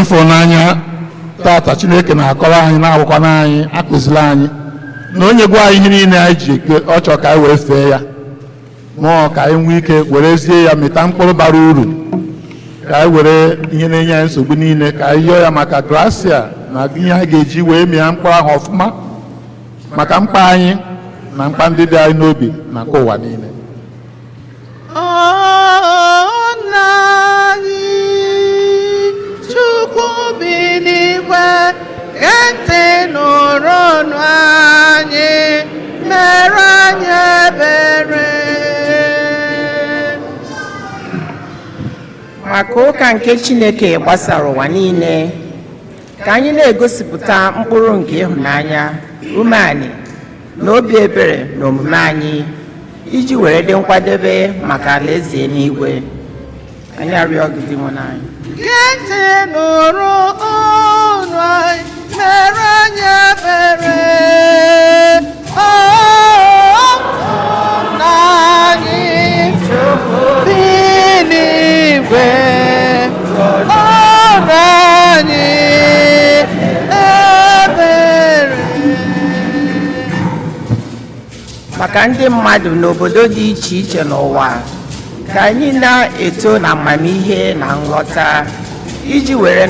mfụnanya tata Chineke na-akọrọ anyị na-agwakwana anyị akụziri anyị na onye gwa anyị ihe niile anyị ji ọ chọrọ ka anyị wee fee ya mụọ ka anyị nwee ike werezie ya mịta mkpụrụ bara uru ka anyị were ihe na-enye anyị nsogbu niile ka anyị yọọ ya maka gracia na ihe anyị ga-eji wee mịa mkpụrụ ahụ ọfụma maka mkpa anyị na mkpa ndị dị anyị n'obi na nke ụwa niile. Chukwu bi n'igwe ntị nụrụ ọnụ anyị mere anyị ebere. maka ụka nke Chineke gbasara ụwa niile ka anyị na-egosipụta mkpụrụ nke ịhụnanya, umeanị na obi ebere na omume anyị iji were dị nkwadebe maka alaeze n'igwe. Anyị arịọ gị dị nwụrụ anyị. Ntị nụrụ ọnụ anyị mere anyị ebere. Na anyị bi n'igwe ọnụ anyị ebere. maka ndị mmadụ n'obodo dị iche iche n'ụwa ka anyị na-eto na amamihe na nghọta iji were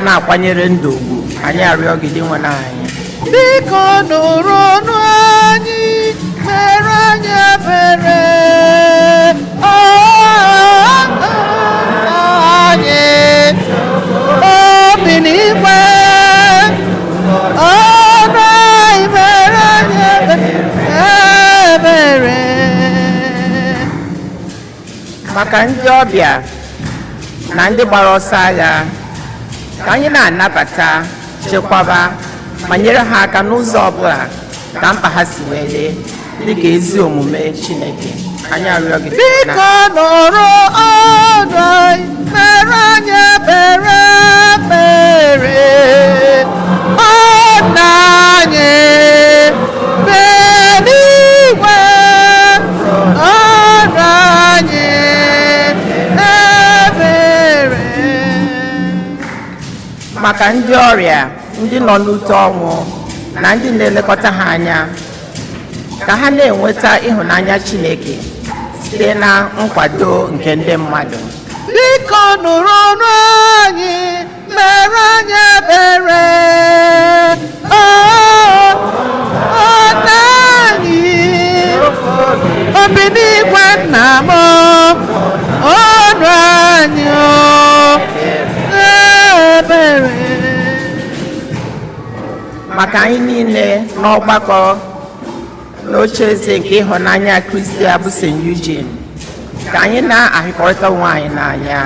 na-akwanyere ndụ ugwu. Anyị arịọ gị dị nwere anyị. Biko nụrụ ọnụ anyị mere anyị ebere. Anyị obi n'igwe ọnụ anyị mere anyị ebere. maka ndị ọbịa na ndị gbara ọsọ agha ka anyị na-anabata, chekwaba ma nyere ha aka n'ụzọ ọbụla ka mkpa ha si wee dị dịka ezi omume Chineke. Anyị arịọ gị Biko nụrụ ọnụ anyị mere anyị ebere ebere. Ọnụ anyị bi n'igwe ọnụ anyị ebere. maka ndị ọrịa, ndị nọ n'ute ọnwụ na ndị na-elekọta ha anya ka ha na-enweta ịhụnanya Chineke site na nkwado nke ndị mmadụ. Biko nụrụ ọnụ anyị mere anyị ebere. Ọnụ anyị obi n'igwe nna m ọnụ anyị ebere. maka anyị niile n'ọgbakọ n'ocheeze nke ịhụnanya Kristi bụ St. Eugene ka anyị na-ahụkọrịta onwe anyị n'anya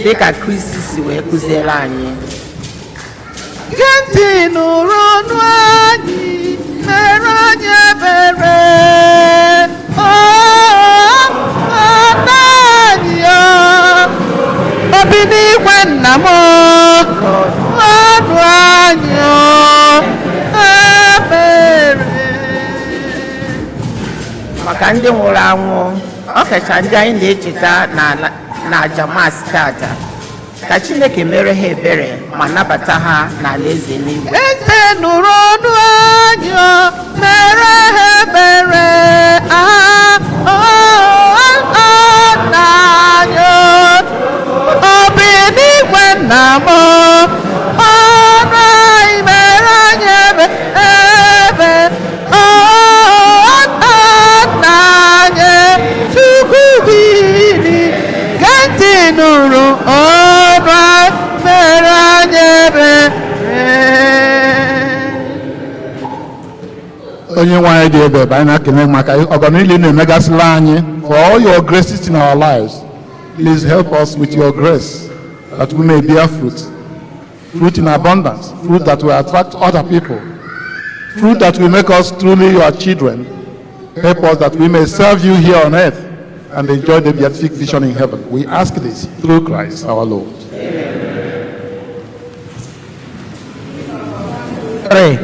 dịka Kristi si wee kụziere anyị. Gee ntị nụrụ ọnụ anyị mere anyị ebere. Ọnụ anyị obi n'igwe nna m ọnụ anyị ebere. maka ndị nwụrụ anwụ, ọkacha ndị anyị na-echeta na aja Mass tata, ka Chineke mere ha ebere ma nabata ha n'alaeze n'igwe. Eze nụrụ ọnụ anyị mere ha ebere. Ọnụ anyị obi n'igwe nna m ọnụ anyị mere anyị ebere. Ọnụ anyị Chukwu bi n'igwe ntị nụrụ ọnụ anyị mere anyị ebere. Onye nwe anyị dị ebe anyị na-ekele maka ọganihu na-emegasịla anyị. For all your graces in our lives, please help us with your grace that we may bear fruit in abundance, fruit that will attract other people, fruit that will make us truly your children. Help us that we may serve you here on earth and enjoy the beatific vision in heaven. We ask this through Christ our Lord. Pray.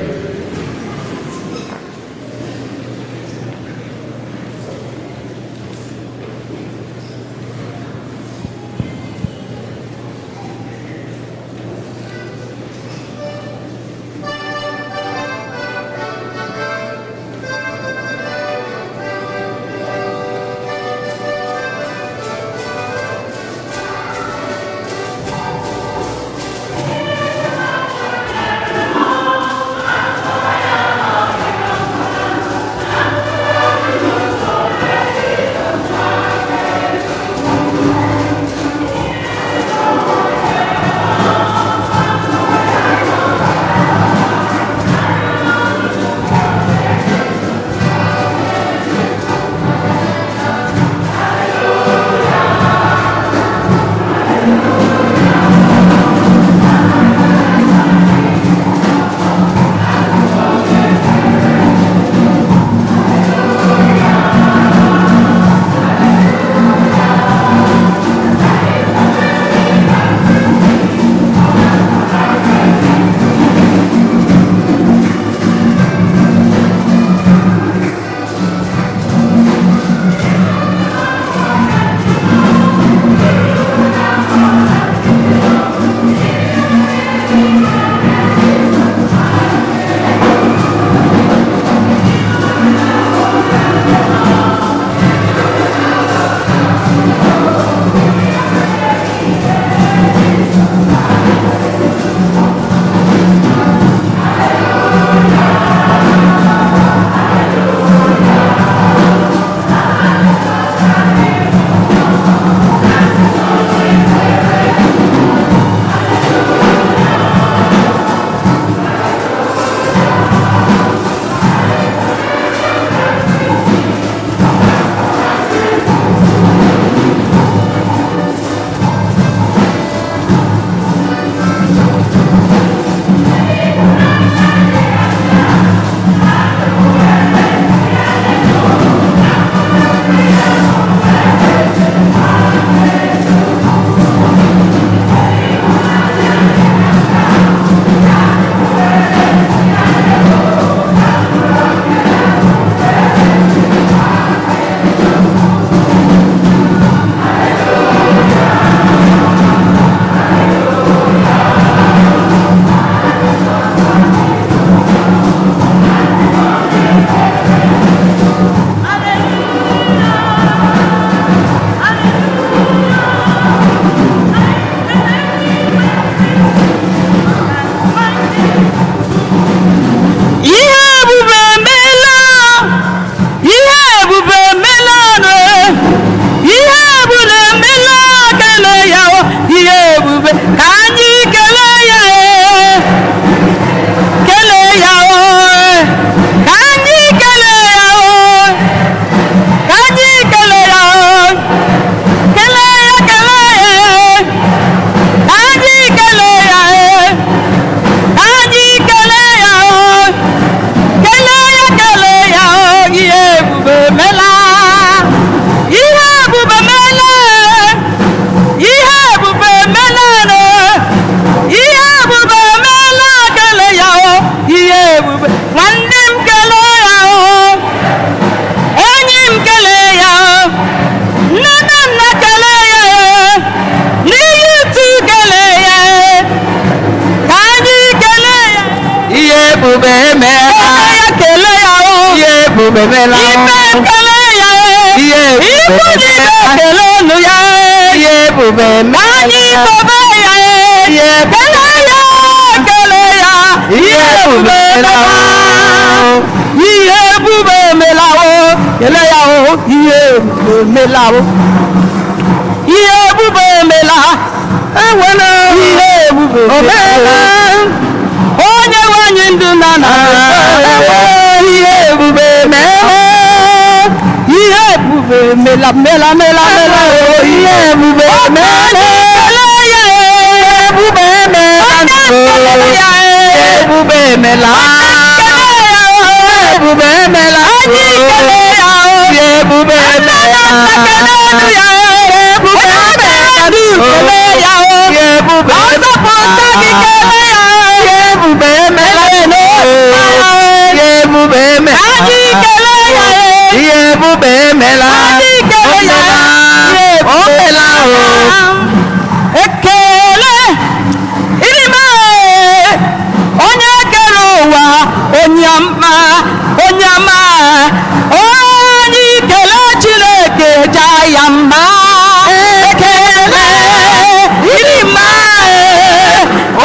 ekele ya ikwu n'ibe ekele olu ya ihe ebube anyị tobe ya ekele ya ekele ya ihe ebube ihe ebube emelawo kele ya o ihe ebube emelawo ihe ebube emela enwela ihe ebube omela onye nwanyị ndụ na na ihe ebube emela ihe ebube emela mela mela mela ihe ebube emela ya ebube emela ya ebube emela ebube emela anyị kele ya ebube emela ya ebube emela ya ebube ọzọpụta gị kele ya ebube emela ebube emela anyị kele ya ebube emela anyị kele ya omela ekele irima onye kere ụwa onye ọma onye ọma onye ikele Chineke ja ya mma ekele irima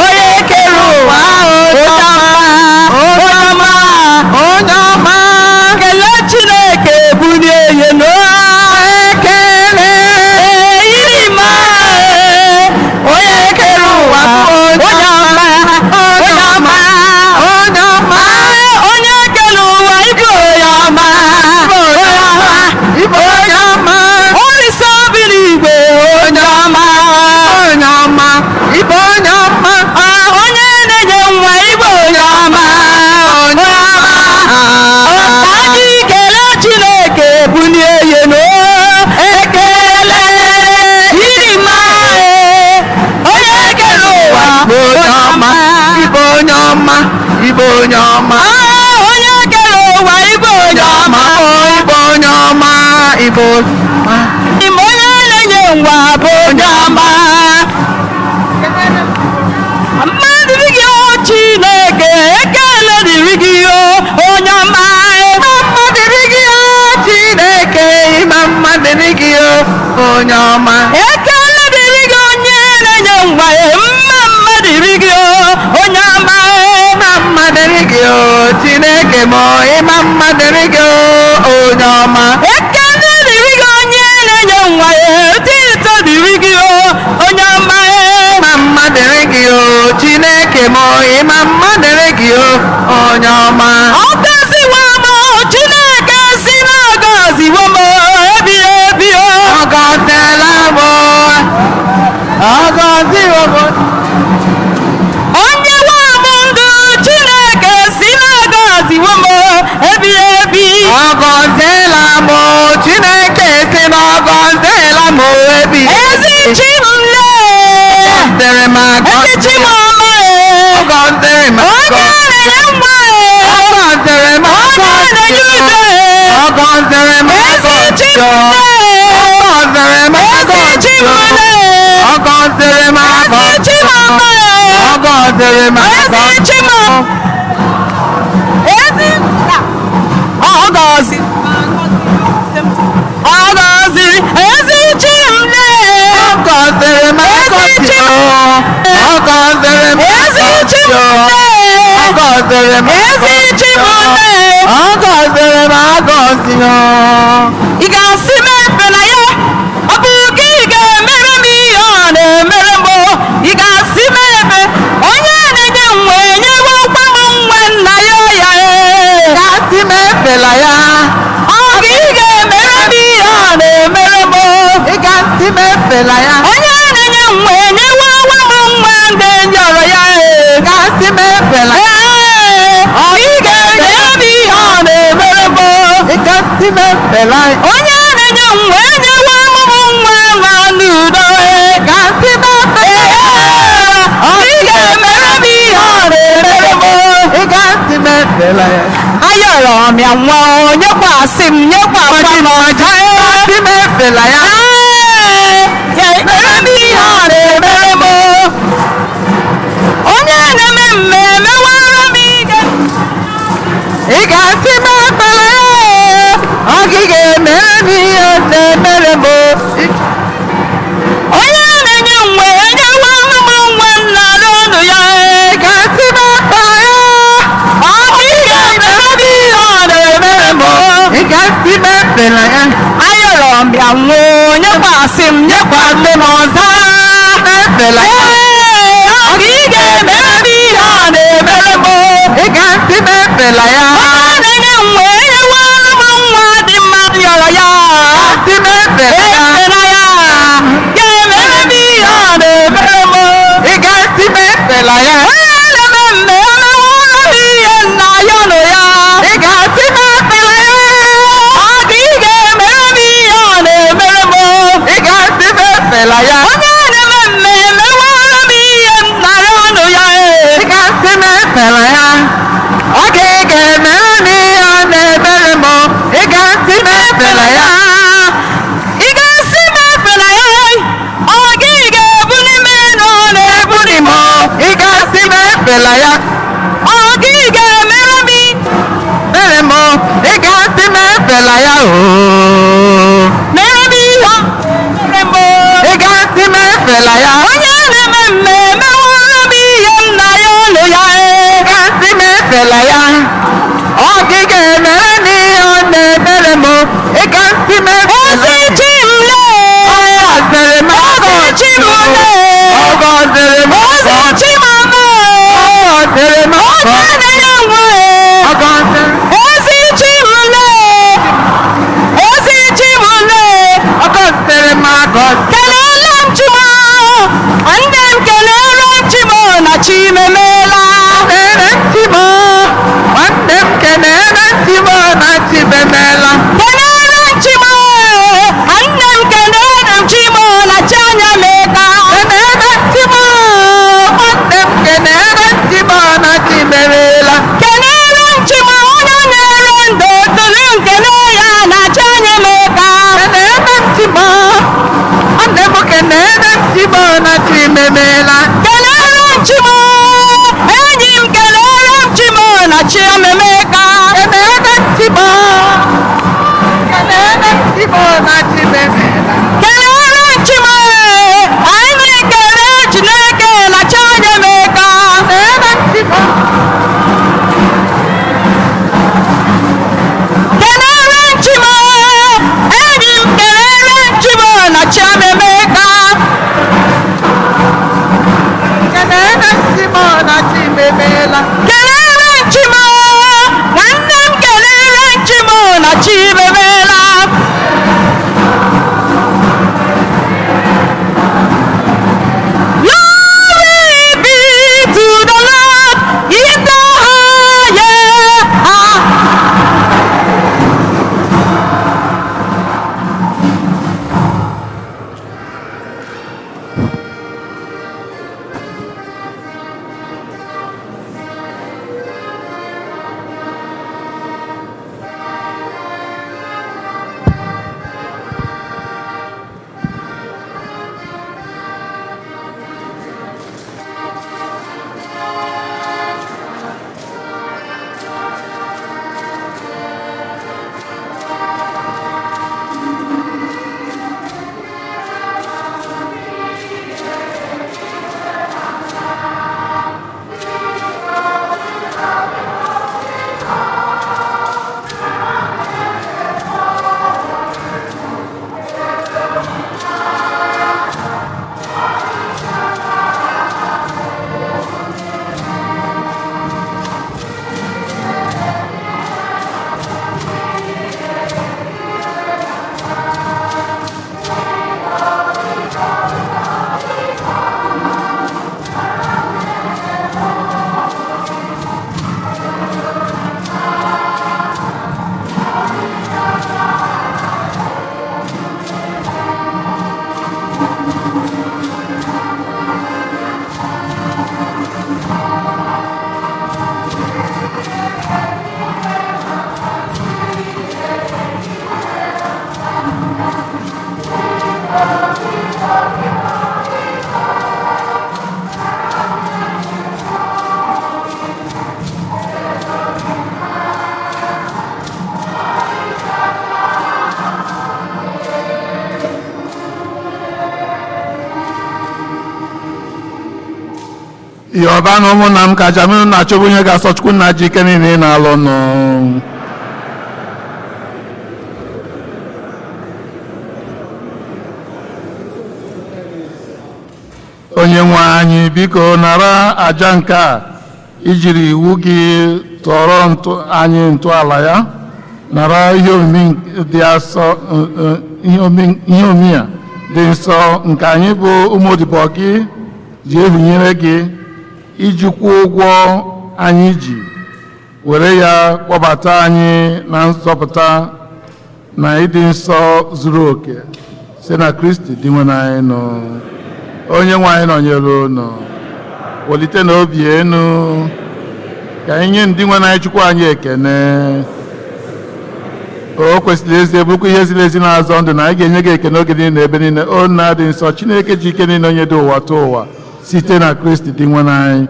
onye kere ụwa onye ọma onye ọma kele Chineke bulie ya ekele irima onye kere ụwa onye ọma onye ọma onye ọma onye kere ụwa ibu onye ọma ibu onye ọma olisa obiri igwe onye ọma onye ọma ibu onye ọma onye na-enye nwa ibu onye ọma onye ọma anyị kele Chineke bulie ya ekele irima onye kere ụwa onye ọma ibu onye ọma ibu onye ọma onye kere ụwa ibu onye ọma ibu onye ọma ibu ime onye na-enye nwa bụ onye ọma mmadụ dị gị Chineke ekele dịrị gị onye ọma mmadụ dịrị gị Chineke ịma mmadụ dịrị gị onye ọma ekele dịrị gị onye na-enye nwa mma mmadụ dịrị gị onye ọma mma dịrị gị Chineke ma ịma mma dịrị gị onye ọma ekele dịrị gị onye na-enye nwa tito dịrị gị onye ọma mma dịrị gị Chineke ma ịma mma dịrị gị onye ọma ọ gọziwo m Chineke si na ọ gọziwo m ebi ebi ọ gọziela m ọ gọziwo m onye nwe m ndụ Chineke si na ọ gọziwo m ebi ebi ọ gọziela m Chineke si na ọ gọziela m ebi ezi chi m lee ezi chi m ọma onye na-enye nwa onye na-enye udo ezi chi m lee ezi chi m lee ezi chi m ọma ezi chi m ezi ọgọzi ezi chi m lee ezi chi m ezi chi m ezi chi m ị ga-asị m efela ya ọ bụ gị ga-emere m ihe ọ na-emere m ị ga-asị m efe onye na-enye nwa enyewe ụkwa m nwa nna ya ga-asị m efela ya ọ bụ ị ga-emere m ihe ọ na-emere m ị ga-asị m efela ya onye na-enye nwa enyewe ụkwa m nwa ndị njọrọ ya ga-asị m efela ya ọ ị ga-emere m ihe ọ na-emere m ị ga-asị m efela ya onye na-enye nwa enyewe ọmụmụ nwa ma n'udo ga-asị m efela ya ọ ị ga-emere m ihe ọ na-emere m ị ga-asị m efela ya ayọrọ m ya nwa nyekwasị m nyekwakwa m ọja ga-asị m efela ya ga-emere m ihe ọ na-emere m onye na-eme mmemme wara m ị ga-asị m efela ya mefela ya ayọrọ m bịa nwụọ nyekwasị m ọzọ mefela ya ọ ga ị ga-emere m ihe ọ na-emere m ị ga-asị mefela ya na-enye m wee nyewara m nwa dị mma yọrọ ya asị mefela ya ga-emere m ihe ọ na-emere m ị ga-asị mefela ya ya onye na-eme mmemme nwere m ihe m nara ọnụ ya ị ga-asị m efela ya ọ ga-emere m ihe ọ na-emere m ị ga-asị m efela ya ị ga-asị m efela ya ọ gị ga-ebuli m na ọ na-ebuli m ị ga-asị m efela ya ọ gị ga-emere m mere m ị ga-asị m efela ya mere m ihe mefela ya onye na-eme mmemme nwere m ihe m na ya ọnụ ya gasị mefela ya ọ gị ga-emere m ihe ọ na-emere m ị gasị mefela ya ozi chi m lee ọ gọziri m ozi chi m lee ọ gọziri m ozi chi m ama ọ gọziri m ozi na-enye nwa ọ gọziri ozi chi m lee ozi chi m lee ọ gọziri m agọzi ndị m kelere chimo na chimemela kelere chimo nwanne m kelere chimo na chimemela kelere chimo nwanne m kelere chimo na chanya meka kelere chimo nwanne m kelere chimo na chimemela kelere chimo onye na-ere ndụ tụrụ nkele ya na chanya meka kelere chimo nwanne m kelere chimo na chimemela kelere chimo enyi m kelere chimo na chimemeka kelere chimo na chimemela kelere chimo anyị kelere Chineke na chanyemeka kelere chimo kelere chimo enyi m kelere chimo na chimemeka kelere chimo nwanne m kelere chimo na chimemela glory be to the Lord in the Yoruba no ụmụnna m kacha m na-achọbụ onye ga-asọ Chukwu nna ji ike niile na-alụ nụ. onye nwe anyị biko nara aja nke a ijiri iwu gị tọrọ anyị ntọala ya, nara ihe omimi a dị nsọ nke anyị bụ ụmụodibo gị ji ehunyere gị iji kwụọ ụgwọ anyị ji, were ya kpọbata anyị na nzọpụta na ịdị nsọ zuru oke site na Kristi dị nwe anyị nọ. Onye nwe anyị nọnyere unu, welite n'obi enu ka anyị nye ndị nwe anyị Chukwu anyị ekene. O kwesịrị ezi ebukwa ihe ziri ezi na-azọ ndụ na anyị ga-enye gị ekene oge niile ebe niile. O nna dị nsọ, Chineke ji ike niile onye dị ụwa tụọ ụwa site na Kristi dị nwe anyị,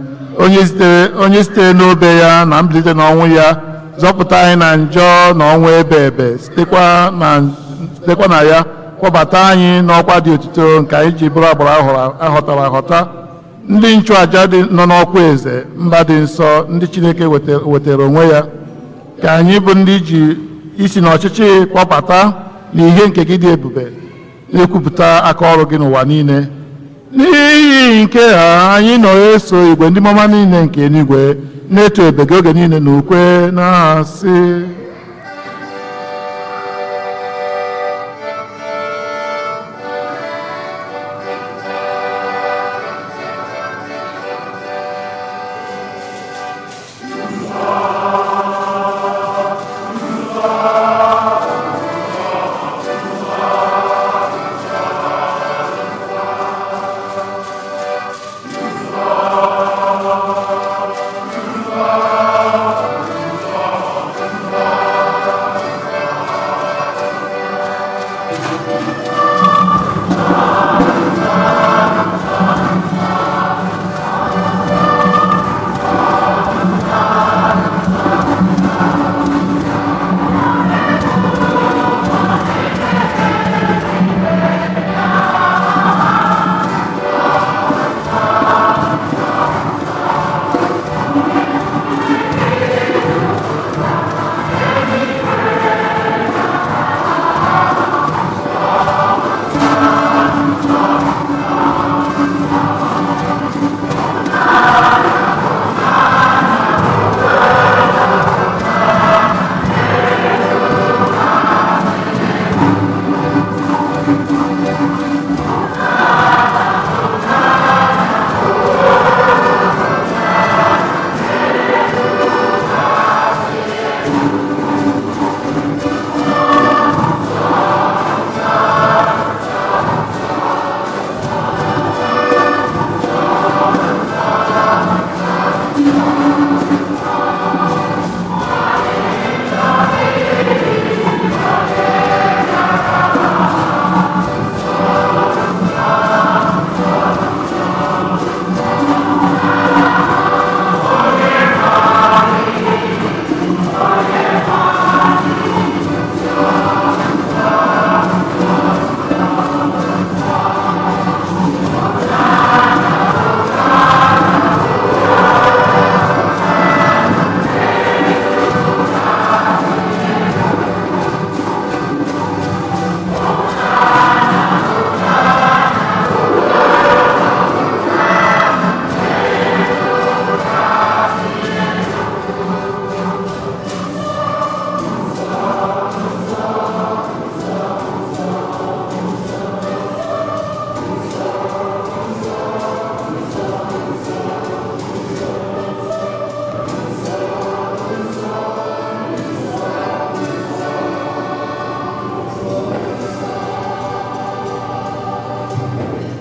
onye sitere n'obe ya na mbilite n'ọnwụ ya zọpụta anyị na njọ na ọnwụ ebe ebe, sitekwa na ya kpọbata anyị n'ọkwa dị otuto nke anyị ji bụrụ agbara ahọtara ahọta, ndị nchụaja nọ n'ọkwa eze mba dị nsọ, ndị Chineke wetara onwe ya, ka anyị bụ ndị ji isi n'ọchịchị kpọbata na ihe nke gị dị ebube na-ekwupụta aka ọrụ gị n'ụwa niile. N'ihi nke ha anyị nọ eso igwe ndị mama niile nke eluigwe na-eto ebe gị oge niile na ukwe na-asị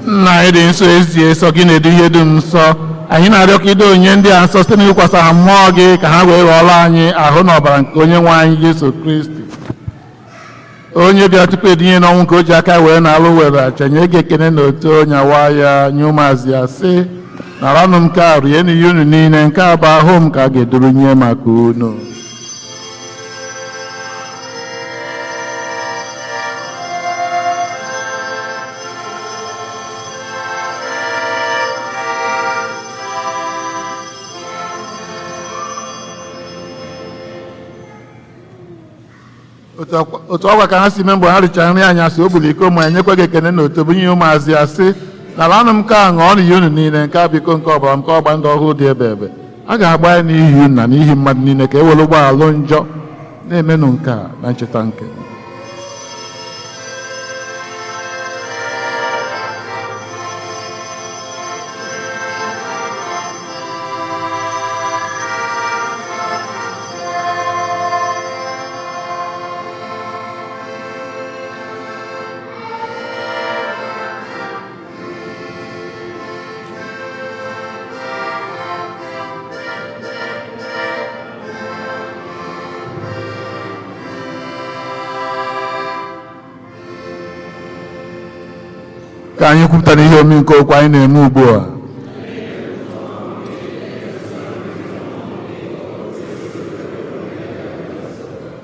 nna anyị dị nsọ ezi eso gị na-edu ihe dum nsọ, anyị na-arịọ ka ido onye ndị a nsọ site n'ikwasa ha mmụọ gị ka ha wee ghọọrọ anyị ahụ na ọbara nke onye nwe anyị Jesu Kristi, onye bịa tupu edinye n'ọnwụ nke o ji aka wee na-alụ were acha nye gị ekene na oto nyawa ya nye ụmụazị ya sị, naranụ m nke a rie n'ihe unu niile, nke a bụ ahụ m ka a ga-eduru nye maka unu. otu ọgwa ka ha si mee mgbe ha richara nri anyasị o gburu iko ma enyekwa gị ekene na oto bụ nye ụmụazị ya sị, n'ala m nke a ṅụọ n'iyi unu niile, nke a biko nke ọbara m nke ọgba ndụ ọhụrụ dị ebe ebe. A ga-agba ya n'ihi unu na n'ihi mmadụ niile ka e were ụgbọala njọ na-emenụ nke a na ncheta nke m. Ka anyị kwupụtara ihe omi nke okwu anyị na-eme ugbu a.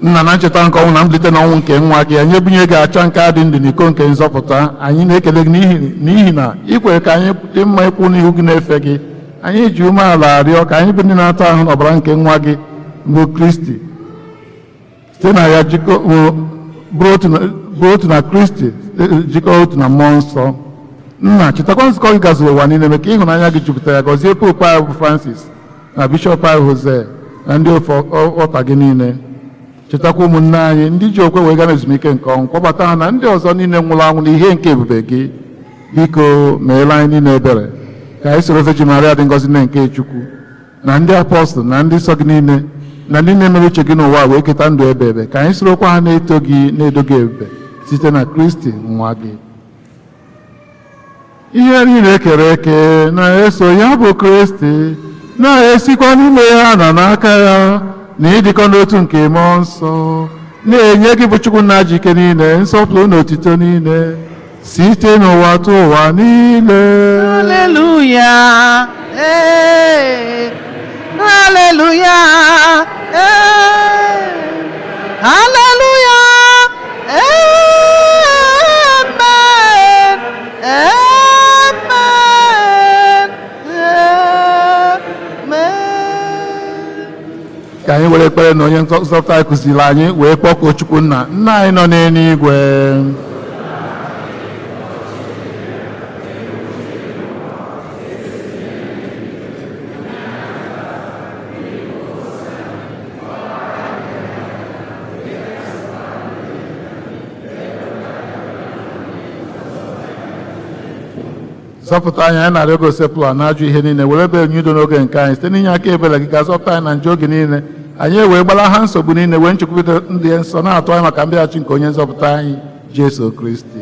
Nna, na ncheta nke ọnwụ na mbilite n'ọnwụ nke nwa gị, anyị ebunye gị acha nke adị ndụ n'iko nke nzọpụta. Anyị na-ekele gị n'ihi na ị kwere ka anyị dị mma ịkwụ n'ihu gị na-efe gị. Anyị ji umeala arịọ ka anyị bụ ndị na-ata ahụ n'ọbara nke nwa gị bụ Kristi, site na ya bụrụ otu na Kristi, jikọọ otu na mmụọ nsọ. Nna, chetakwa nzukọ gị gazuru ụwa niile, mee ka ịhụnanya gị jupụtara ya. Gọzie Pope anyị bụ Francis na Bishọp anyị Jose na ndị ofe ọta gị niile. Chetakwa ụmụnne anyị ndị ji okwe wee gaa n'ezumike nke ọnwụ, kpọbata ha na ndị ọzọ niile nwụrụ anwụ n'ihe nke ebube gị. Biko meela anyị niile ebere, ka anyị soro Virgin Maria dị ngọzi nne nke Chukwu na ndị apọstụl na ndị nsọ gị niile na ndị na-emere uche gị n'ụwa wee keta ndụ ebe ebe. Ka anyị sorokwa ha na-eto gị na-edo gị ebube site na Kristi nwa gị. Ihe niile ekere eke na-eso ya bụ Kristi, na-esikwa n'ime ya na n'aka ya, na ịdịkọ n'otu nke mmụọ nsọ, na-enye gị bụ Chukwu nna ji ike niile, nsọpụrụ na otito niile, site n'ụwa tụ ụwa niile. Haleluya. Haleluya. Haleluya. Ka anyị were ekpere na onye nzọpụta anyị kụziri anyị wee kpọkuo Chukwu nna anyị nọ n'eluigwe. Zọpụta anyị, anyị na-arịọ gị osepụla na-ajụ ihe niile, were ebe enye udo n'oge nke anyị site n'inye aka ebere gị, ga-azọpụta anyị na njọ oge niile. Anyị wee gbara ha nsogbu niile, wee nchekwube ndị nsọ, na-atụ anyị maka mbịaghachi nke onye nzọpụta anyị Jesu Kristi.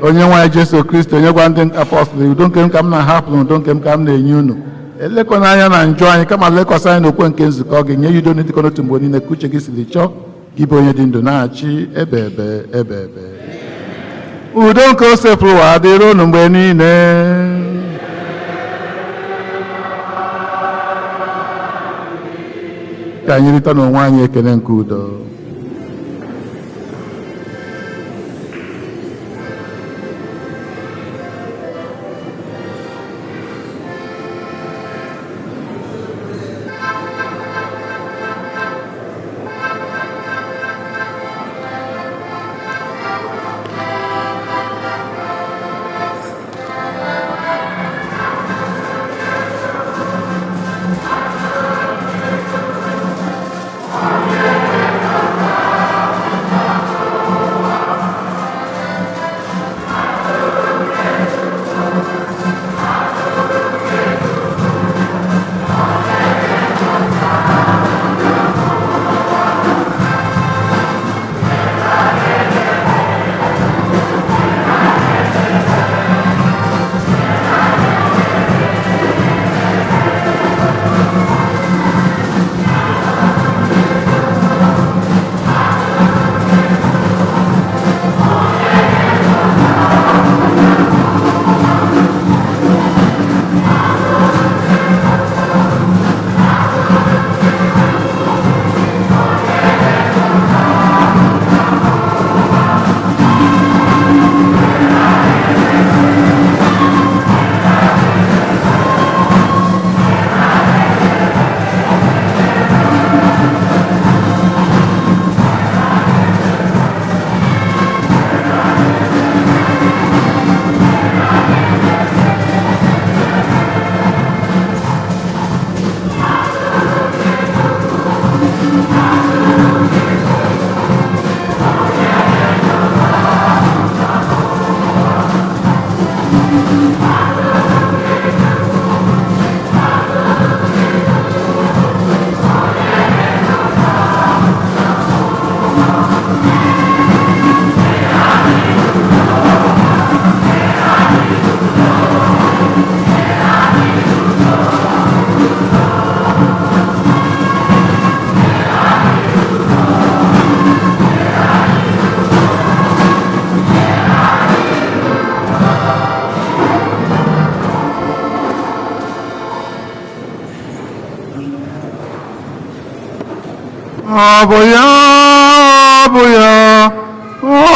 Onye nwe anyị Jesu Kristi, onye gwa ndị apọstụl, udo nke m ka m na-ahapụ na udo nke m ka m na-enye unu, elekwana anya na njọ anyị, kama lekwasị anyị n'okwe nke nzukọ gị, nye ya udo n'ịdịkọ n'otu mgbe niile ka uche gị siri chọọ. Gị bụ onye dị ndụ na-achị ebe ebe. Udo nke o sepụrụ ụwa dịrị unu mgbe niile. Ka anyị rịta n'onwe anyị ekele nke udo.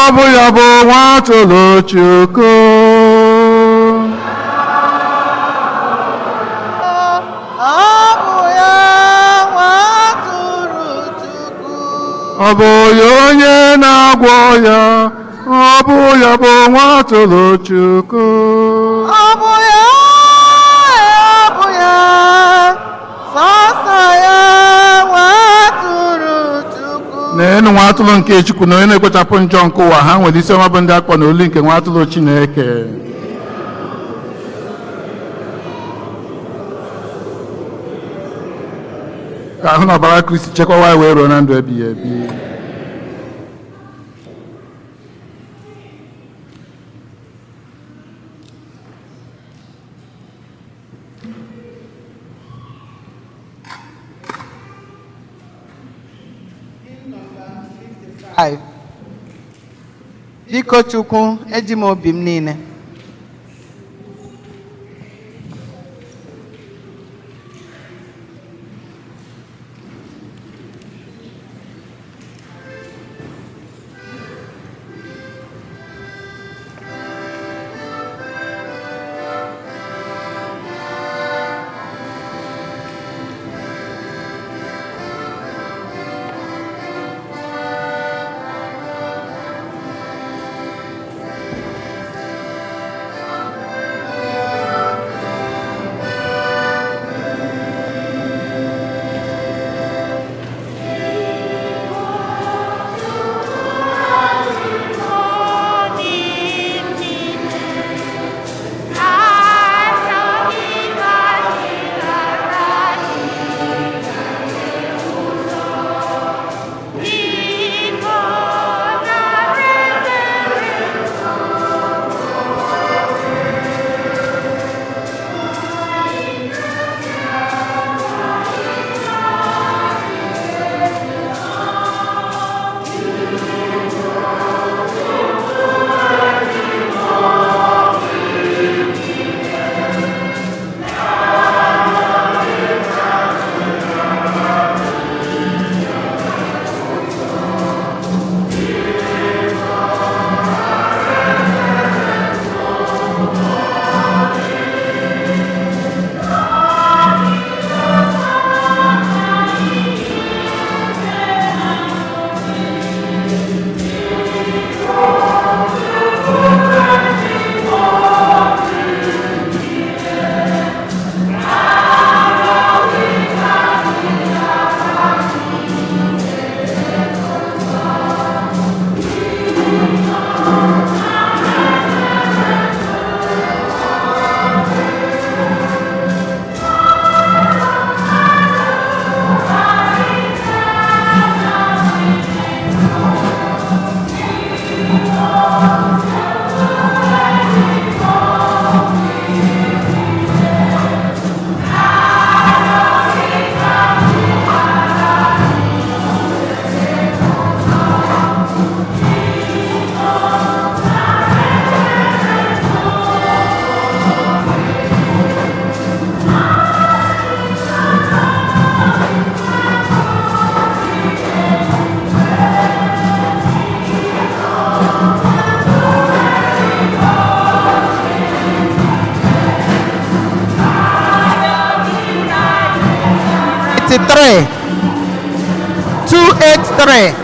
Obuya bụ nwa atụrụ Chukwu. Ọ bụ ya onye na-agwọ ya, ọ bụ ya bụ nwa atụrụ Chukwu. Ọ bụ ya, sọsọ ya, nwa atụrụ Chukwu. Na-enu nwa atụrụ nke Chukwu na onye na-ekpochapụ njọ nke ụwa, ha nwere isi ọma bụ ndị akpọ n'olu nke nwa atụrụ Chineke. Ka ahụ na ọbara Kristi chekwawa wee ruo na ndụ ebighị ebi. Biko Chukwu, eji m obi m niile. Three, 283.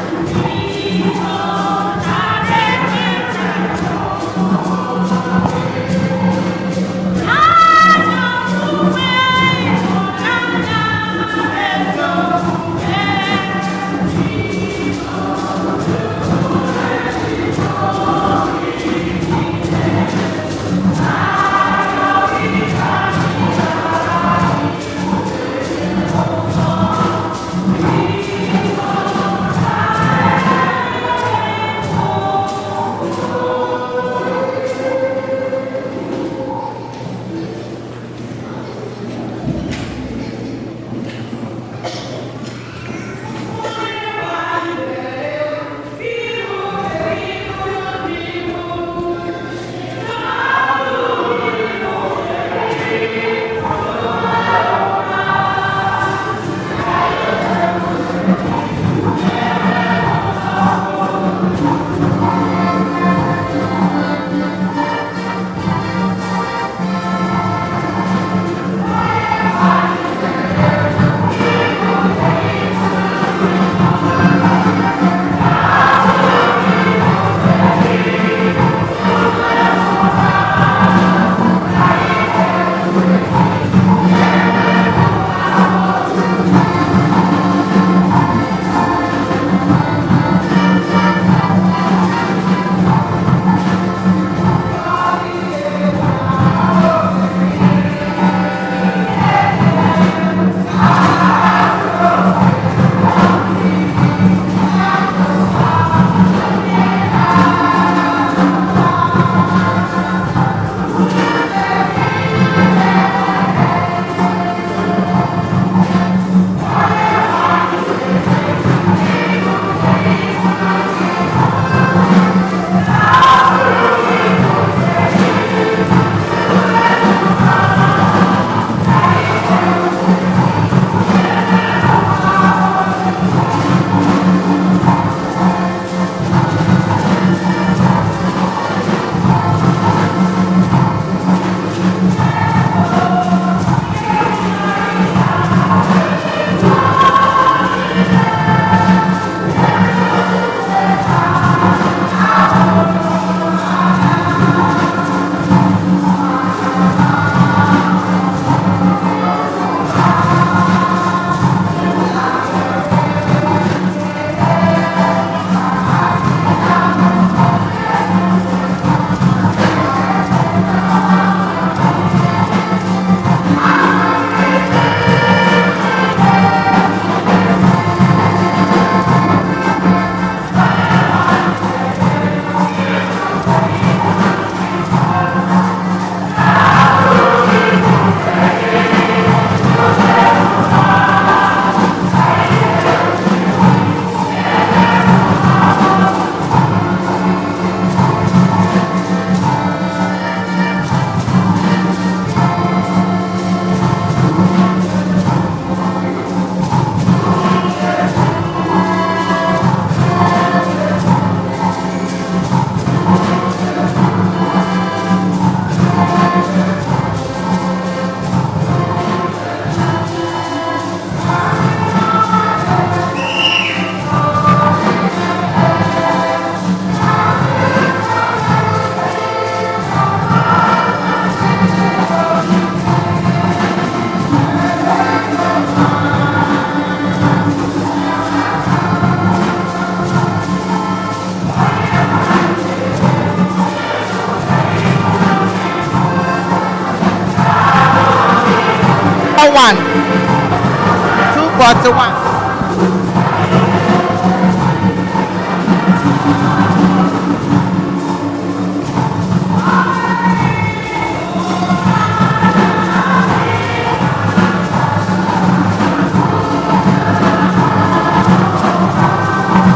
241.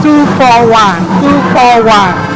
241. Two four one.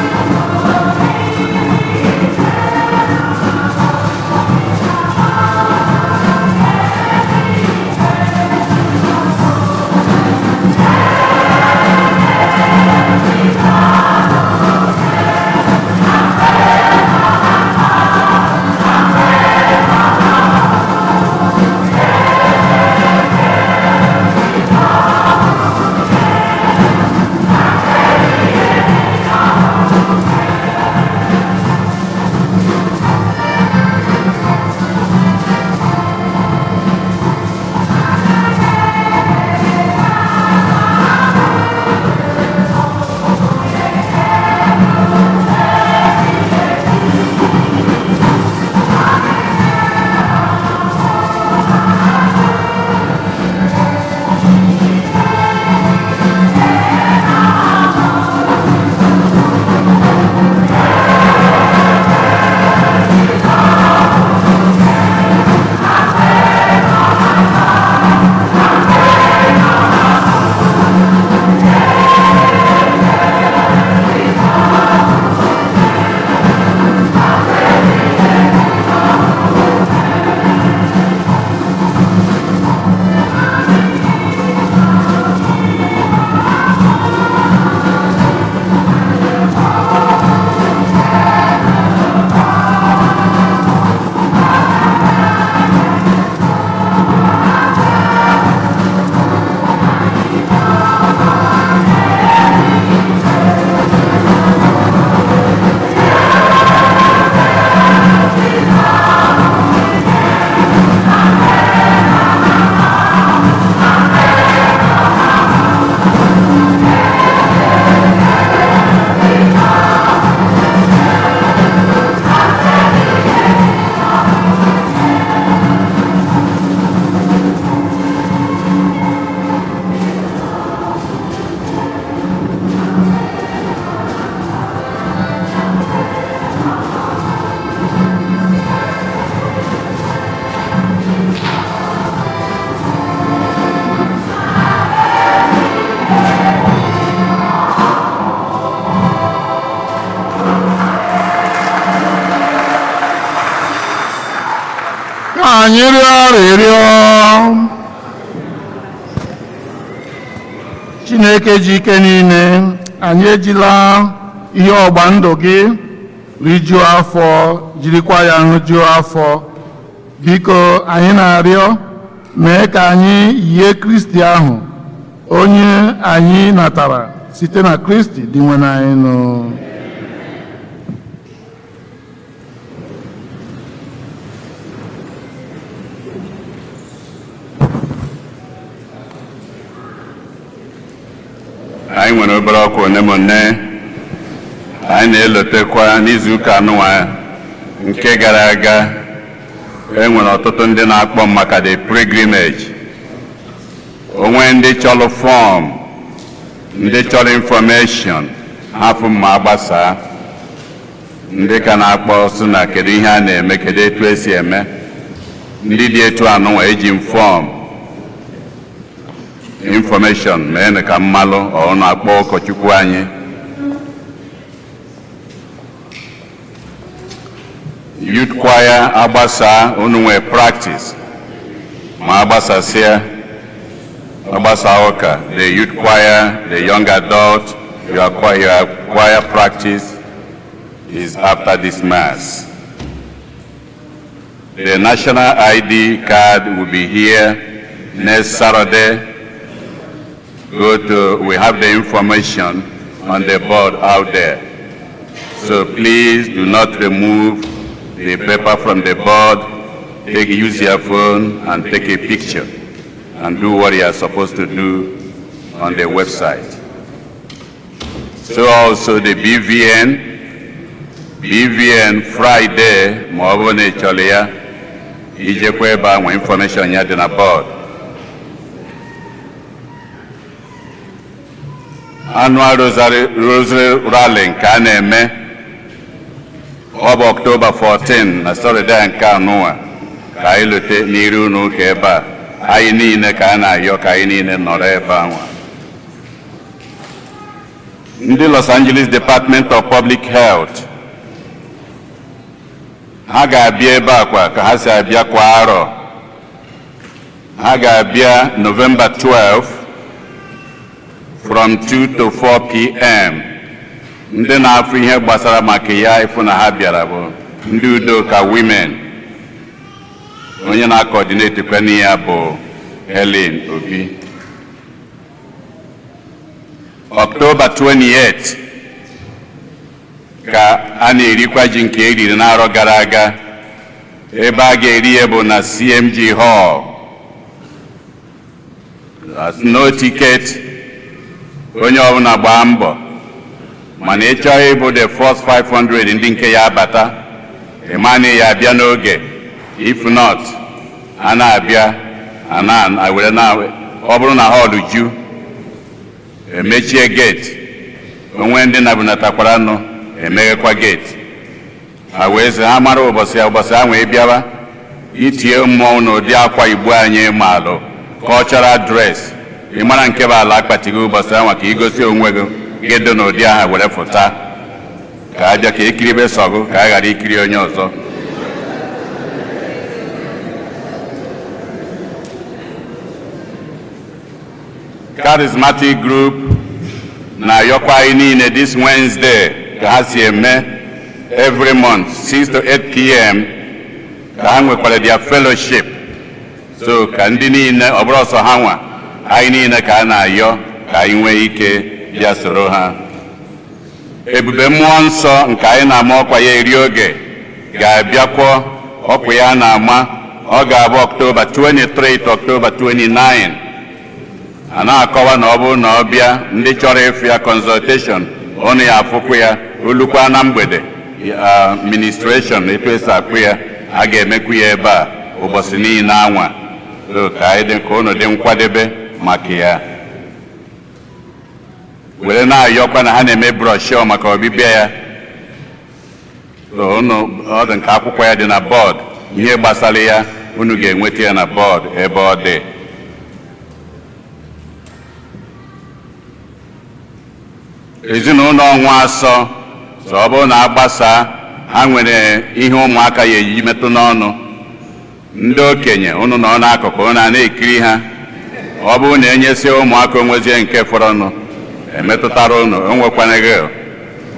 anyị rịọ arịrịọ. Chineke ji ike niile, anyị ejila ihe ọgba ndụ gị rijuo afọ, jirikwa ya nhụjuo afọ. Biko anyị na-arịọ, mee ka anyị yie Kristi ahụ, onye anyị natara site na Kristi dị nwe anyị nụ. Anyị nwere obere ọkụ onemone anyị na-elotekwa n'izuụka anụnwa nke gara aga. Enwere ọtụtụ ndị na-akpọ maka the pilgrimage. Onwe ndị chọrọ fọm, ndị chọrọ information, hapụ ma agbasa. Ndị ka na-akpọ sị na kedu ihe a na-eme, kedu etu esi eme. Ndị dị etu anụnwa eji fọm information mee ka mmalụ ọ na-akpọ ụkọchukwu anyị. Youth choir agbasa unu nwe practice ma agbasasịa agbasa ụka. The youth choir, the young adult, your choir practice is after this mass. The national ID card will be here next Saturday. We have the information on the board out there. So please do not remove the paper from the board. Use your phone and take a picture and do what you are supposed to do on the website. So also the BVN Friday, ijekwa ebe ahụ information ya dị na bọọdụ. Annual Rosary Rally nke a na-eme ọ bụ October 14 na Saturday nke anụwa ka anyị lute n'iru n'ụka ebe a. Anyị niile ka a na-ayọ ka anyị niile nọrọ ebe ahụ. Ndị Los Angeles Department of Public Health ha ga-abịa ebe a kwa ka ha si abịa kwa arọ. Ha ga-abịa November 12 from 2 to 4 p.m. Ndị na-afụ ihe gbasara maka ya ịfụ na ha bịara bụ ndị Udoka Women. Onye na-coordinate kwa ya bụ Helen Obi. October 28 ka a na-erikwa ji nke eriri n'arọ gara aga. Ebe a ga-eri ya bụ na CMG Hall. No ticket. Onye ọbụla gbaa mbọ. Mana ị chọọ ịbụ the first 500 ndị nke ya abata. Ịmanị ya abịa n'oge. If not, a na-abịa ọ bụrụ na họlụ ju emechie gate. Onwe ndị na-abụnatakwara nụ emeghekwa gate. Ha wee sị ha mara ụbọchị ha wee bịawa itie mmụọ n'ụdị akwa Igbo anyị maalụ cultural dress. Ị mara nke bụ ala akpati gị ụbọchị ahụ ka igosi onwe gị gedo n'ụdị aha were fụta ka abịa ka ikiribe sọ gị ka a ghara ikiri onye ọzọ. Charismatic group na-ayọkwa anyị niile this Wednesday ka ha si eme every month 6 to 8 p.m. ka ha nwekwara their fellowship. So ka ndị niile ọ bụrụ ọsọ ha nwa anyị niile ka a na-ayọ ka anyị nwee ike bịa soro ha. Ebube mmụọ nsọ nke anyị na-ama ọkwa ya eri oge ga-abịakwọ ọkwa ya na-ama. Ọ ga-abụ October 23 to October 29. A na-akọwa na ọ bụrụ na ọ bịa ndị chọrọ ịfụ ya consultation ọnụ ya afụkwu ya olukwa na mgbede administration etu esi akpụ ya a ga-emekwu ya ebe a ụbọchị niile anwa. Ka anyị dị ka ụnụ dị nkwadebe maka ya. Were na-ayọkwa na ha na-eme brochure maka ọbịbịa ya. Ọ dị nke akwụkwọ ya dị na bọọdụ. Ihe gbasara ya unu ga-enweta ya na bọọdụ ebe ọ dị. Ezinụlọ ọnwa asọ so ọ bụrụ na agbasa ha nwere ihe ụmụaka ya eji metụ n'ọnụ. Ndị okenye unu nọ n'akụkụ unu na-ekiri ha. Ọ bụrụ na enyesi ụmụaka onwezie nke fọrọnụ emetụtara unu onwekwanaghị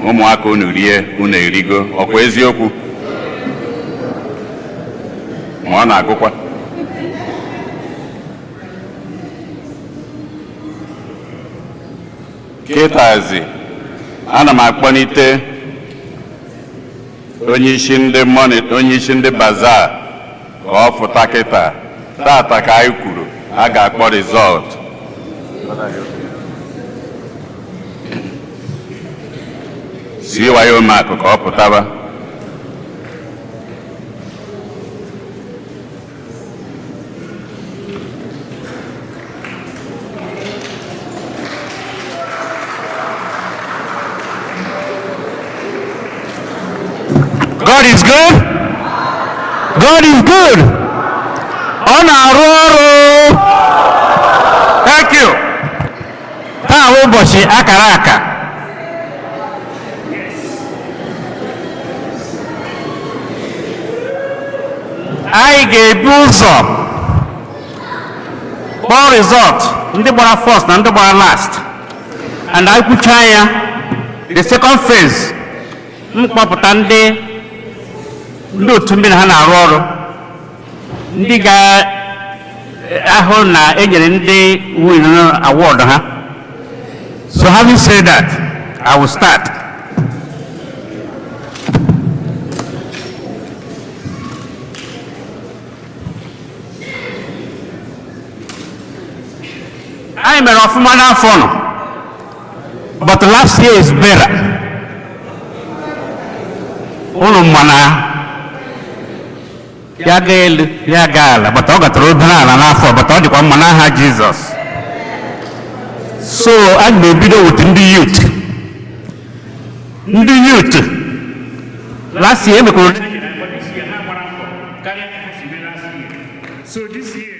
ụmụaka unu rie unu erigo. Ọkwa eziokwu ma ọ na-agụkwa. Kịtazi ana m akpọnite onye isi ndị bazaar ka ọ fụta kịta. Tata ka anyị kwuru a ga-akpọ result. Si wayo makụ ka ọ pụtaba. God is good. God is good. Ọ na-arụ ọrụ. Thank you. Taa bụ ụbọchị akara aka. Anyị ga-ebu ụzọ kpọọ result ndị gbara first na ndị gbara last. And anyị kwuchaa ya the second phase mkpọpụta ndị otu mmiri ha na-arụ ọrụ ndị ga-ahụ na enyere ndị win award ha. So having said that, I will start. I mere ọfụma n'afọ nọ, but last year is better. Unu mana ya gaa elu ya gaa ala but ọ gatara obere ala n'afọ but ọ dịkwa mma n'aha Jizọs. So a ga-ebido with ndị youth last year emekwuru so this year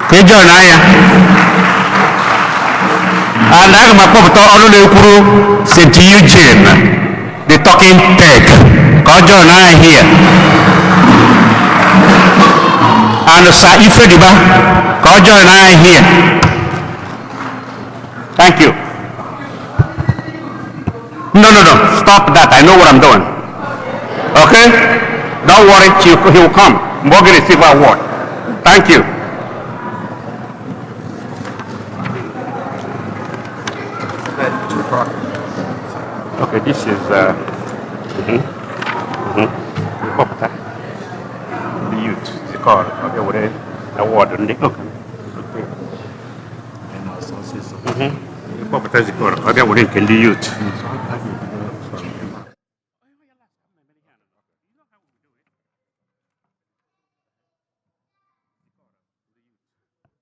ka John anya and aga m akpọpụta ọrụ na-ekwuru St. Eugene the talking peg ka ọ John anya here and Sir Ifediba ka ọ John anya here. Thank you. No, stop that. I know what I'm doing. Okay? Don't worry, he will come. We're going to receive our award. Thank you. Okay, this is the youth, the card. Okay, what is award? Okay. The property is the card. Okay, what is the youth?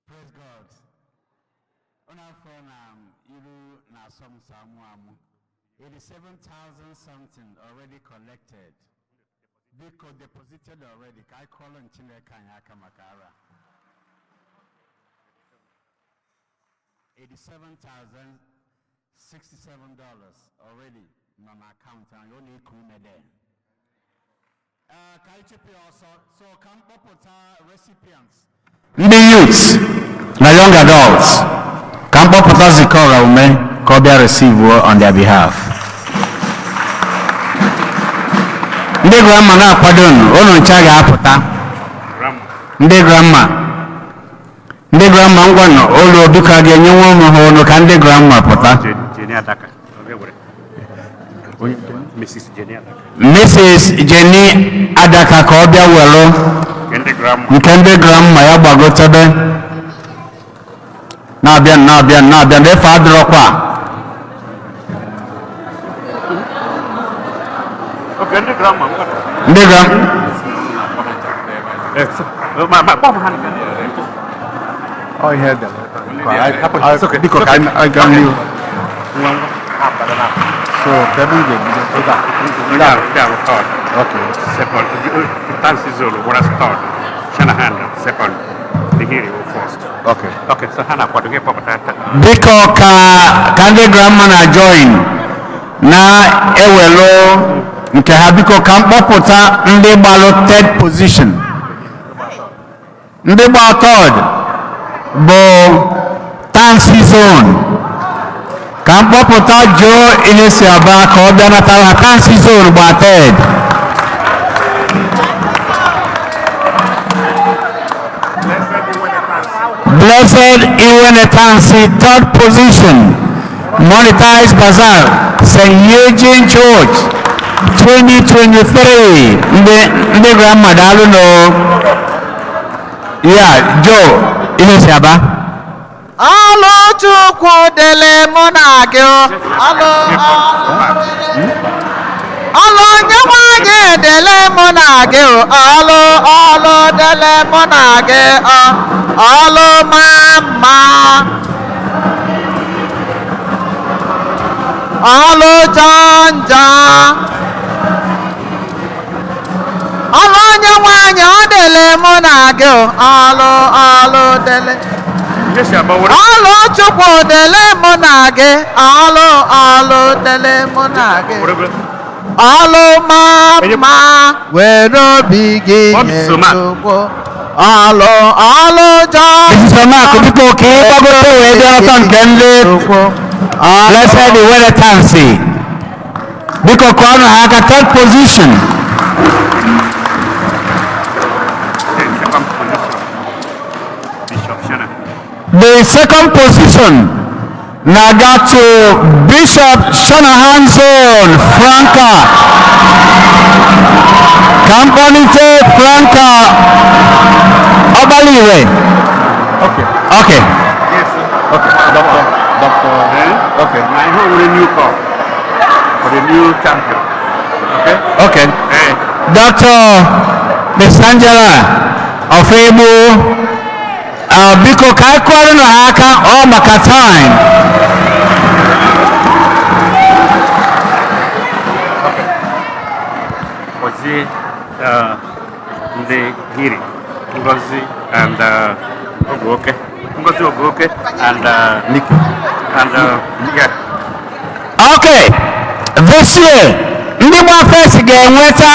Praise God. On our phone, you na some Samuamu. 87,000 something already collected. Because deposited already. I call on Chinekanyaka Makara. $87,067 already on my account, and you only come there. Kaichipi also, so come up with recipients. The youths, the young adults, come up with us the call, Kobia receive on their behalf. Ndị grandma na-akwado ụlọ ncha ga-apụta. Ndị grandma ngwa nọ ụlọ oduka ga-enye nwa ụmụ ha ọnụ ka ndị grandma pụta. Mrs. Jenny Adaka ka ọ bịa welu nke ndị grandma ya gbagotebe. Na-abịa n'efe adịrọkwa. Ndị grandma. Oh, he had that. I got you. So, Kevin did. Third. Okay. Second. Tansi Zulu was third. Shanahan second. The Hiri first. Okay. Okay, so Hannah, what do you get? Biko ka ndị grandma na join na ewelo nke ha biko ka mkpọpụta ndị gbalụ third position. Ndị gba third bụ Tansi Zone. Ka mkpọpụta Joe Ilesiaba ka ọ bịa natara ha Tansi Zone gba third. Blessed Iwenetansi, third position. Monetized Bazaar, St. Eugene Church, 2023. The grandmother, I don't know. Yeah, Joe Ilesiaba. Alo chukwu dele mụ na gị alo nyewa gị dele mụ na gị alo dele mụ na gị alo mama alo janja alo nyewa gị dele mụ na gị alo dele alo chukwu dele mụ na gị alo dele mụ na gị alo mama were obi gị nye chukwu alo jọ Isisoma biko ka ị gbagote wee dị ọtọ nke ndị Blessed Iwenetansi. Biko ka ọ nọ ha aka third position. The second position now got to Bishop Shanahan Zone, Franca. Campanite Franca Obaliwe. Okay. Yes, sir. Okay. Doctor. Okay. I hold a new call for the new champion. Okay? Okay. Hey. Dr. Desangela of Ebu. Biko ka anyị kwụọrọ na ha aka ọ maka time. Ozi ndị Hiri, Ngozi and Ogoke. Ngozi Ogoke and Nikki. And yeah. Okay. This year, ndị gba first ga-enweta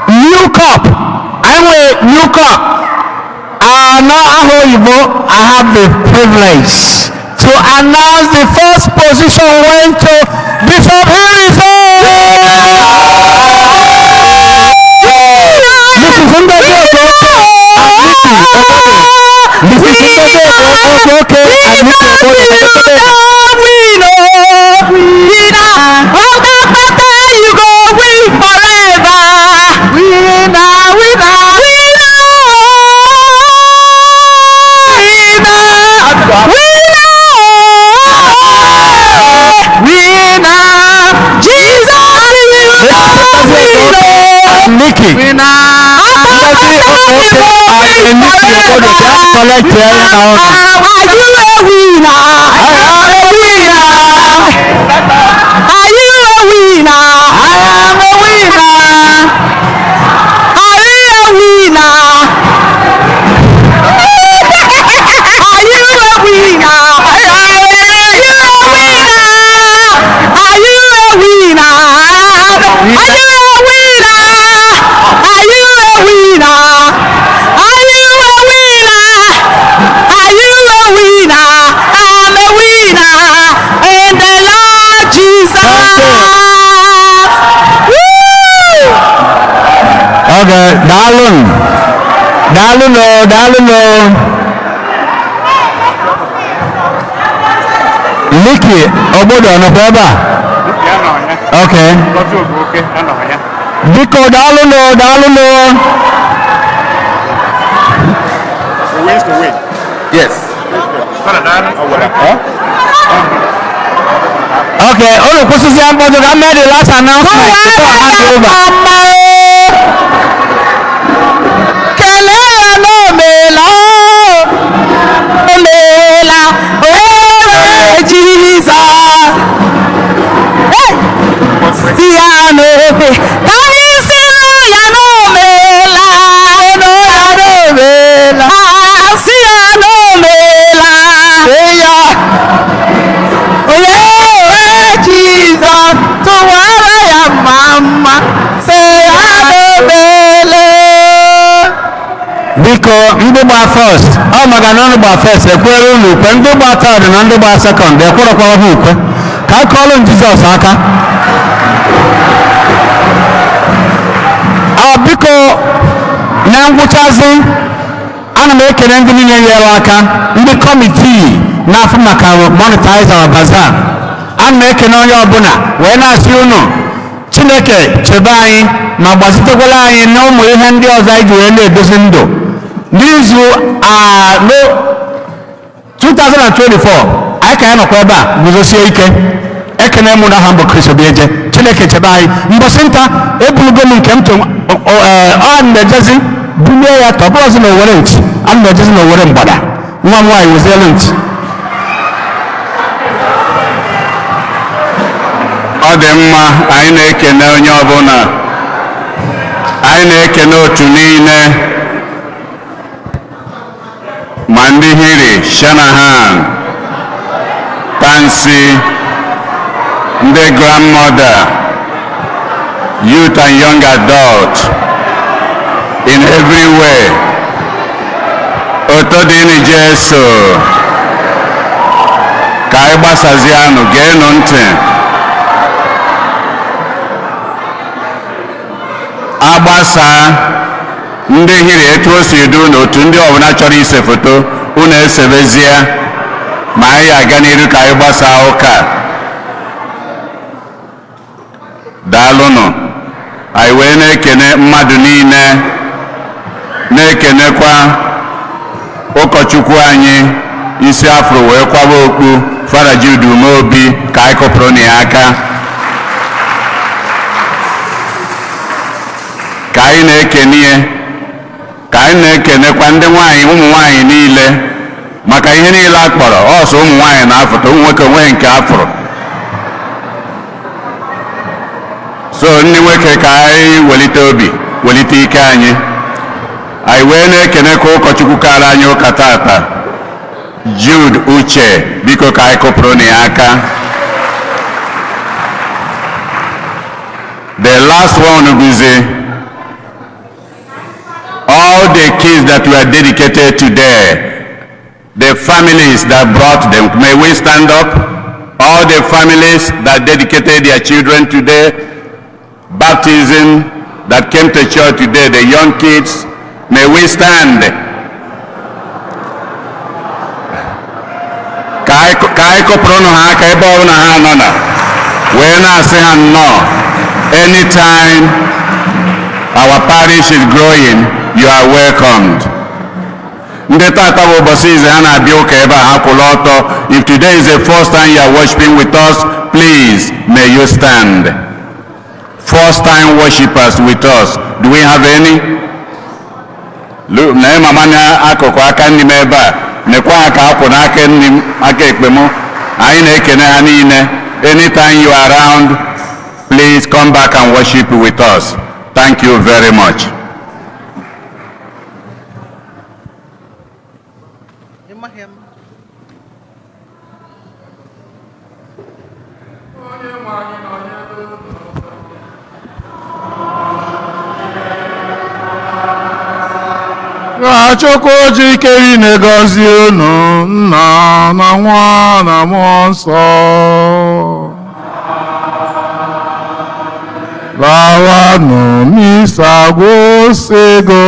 new cup. Anyị nwere new cup. Now, I have the privilege to announce the first position went to Bishop Harrison. This is you go win forever. Nikki. Daluno. Nikki, obodo no baba. Okay. Biko daluno. Who wins to win? Yes. Okay, all the questions I'm going to make the last announcement before I hand over. biko ndị gba first ọ maka na ndị gba first ekwere unu ukwe ndị gba third na ndị gba second ekwerekwara ha ukwe ka a kọọrọ Jizọs aka biko na ngwụchazi ana m ekele ndị niile nyere aka ndị kọmitii na-afụ maka monetize our bazaar ana m ekele onye ọbụla wee na-asị unu Chineke chebe anyị ma gbazitekwala anyị na ụmụ ihe ndị ọzọ anyị ji wee na-edozi ndụ n'izu 2024 anyị ka ya nọkwa ebe a guzosie ike ekene mụ na ha mbụ Chris Obieje Chineke chebe anyị mbọsị nta ebulugo m nke m ọ na-ejezi bulie ya ka ọ bụrụzi na Owere ntị a na-ejezi na Owere mgbada nwa m nwaanyị wezielu ntị ọ dị mma anyị na-ekene onye ọbụla anyị na-ekene otu niile ma ndị Hiri Shanahan Tansi ndị grandmother youth and young adult in every way otodini Jesu ka anyị gbasazianụ geenụ ntị agbasa ndị Hiri etu o si du n'otu ndị ọbụla chọrọ ise foto unu esebezie ma anyị aga n'iru ka anyị gbasaa ụka daalụnụ anyị wee na-ekene mmadụ niile na-ekenekwa ụkọchukwu anyị isi afro wee kwaba okpu Fada Jude Umeobi ka anyị kụpụrụ na ya aka ka anyị na-ekenie ka anyị na-ekenekwa ndị nwanyị ụmụ nwanyị niile maka ihe niile a kpọrọ ọsọ ụmụ nwanyị na-afụta ụmụ nwoke onweghị nke afụrụ so ndị nwoke ka anyị welite obi welite ike anyị wee na-ekenekwa ụkọchukwu kara anyị ụka tata Jude Uche biko ka anyị kụpụrụ na ya aka the last one bụzi all the kids that were dedicated today, the families that brought them, may we stand up? All the families that dedicated their children today, baptism that came to church today, the young kids, may we stand? Ka anyị kụpụrụ ha aka ebe ọbụla ha nọ na wee na-asị ha nnọọ. Anytime our parish is growing, you are welcomed. Ndị tata bụ ụbọchị ize ha na-abịa ụka ebe a ha kwụrụ ọtọ. If today is the first time you are worshiping with us, please may you stand. First time worshipers with us, do we have any? Look, na mama na akụkụ aka nri m ebe a nekwa aka akwụ n'aka nri m aka ekpe m anyị na-ekene ha niile. Anytime you are around, please come back and worship with us. Thank you very much. Chukwu ji keri na-egozi unu Nna na Nwa na Mmụọ Nsọ. Lawanụ misa gwụsịgo.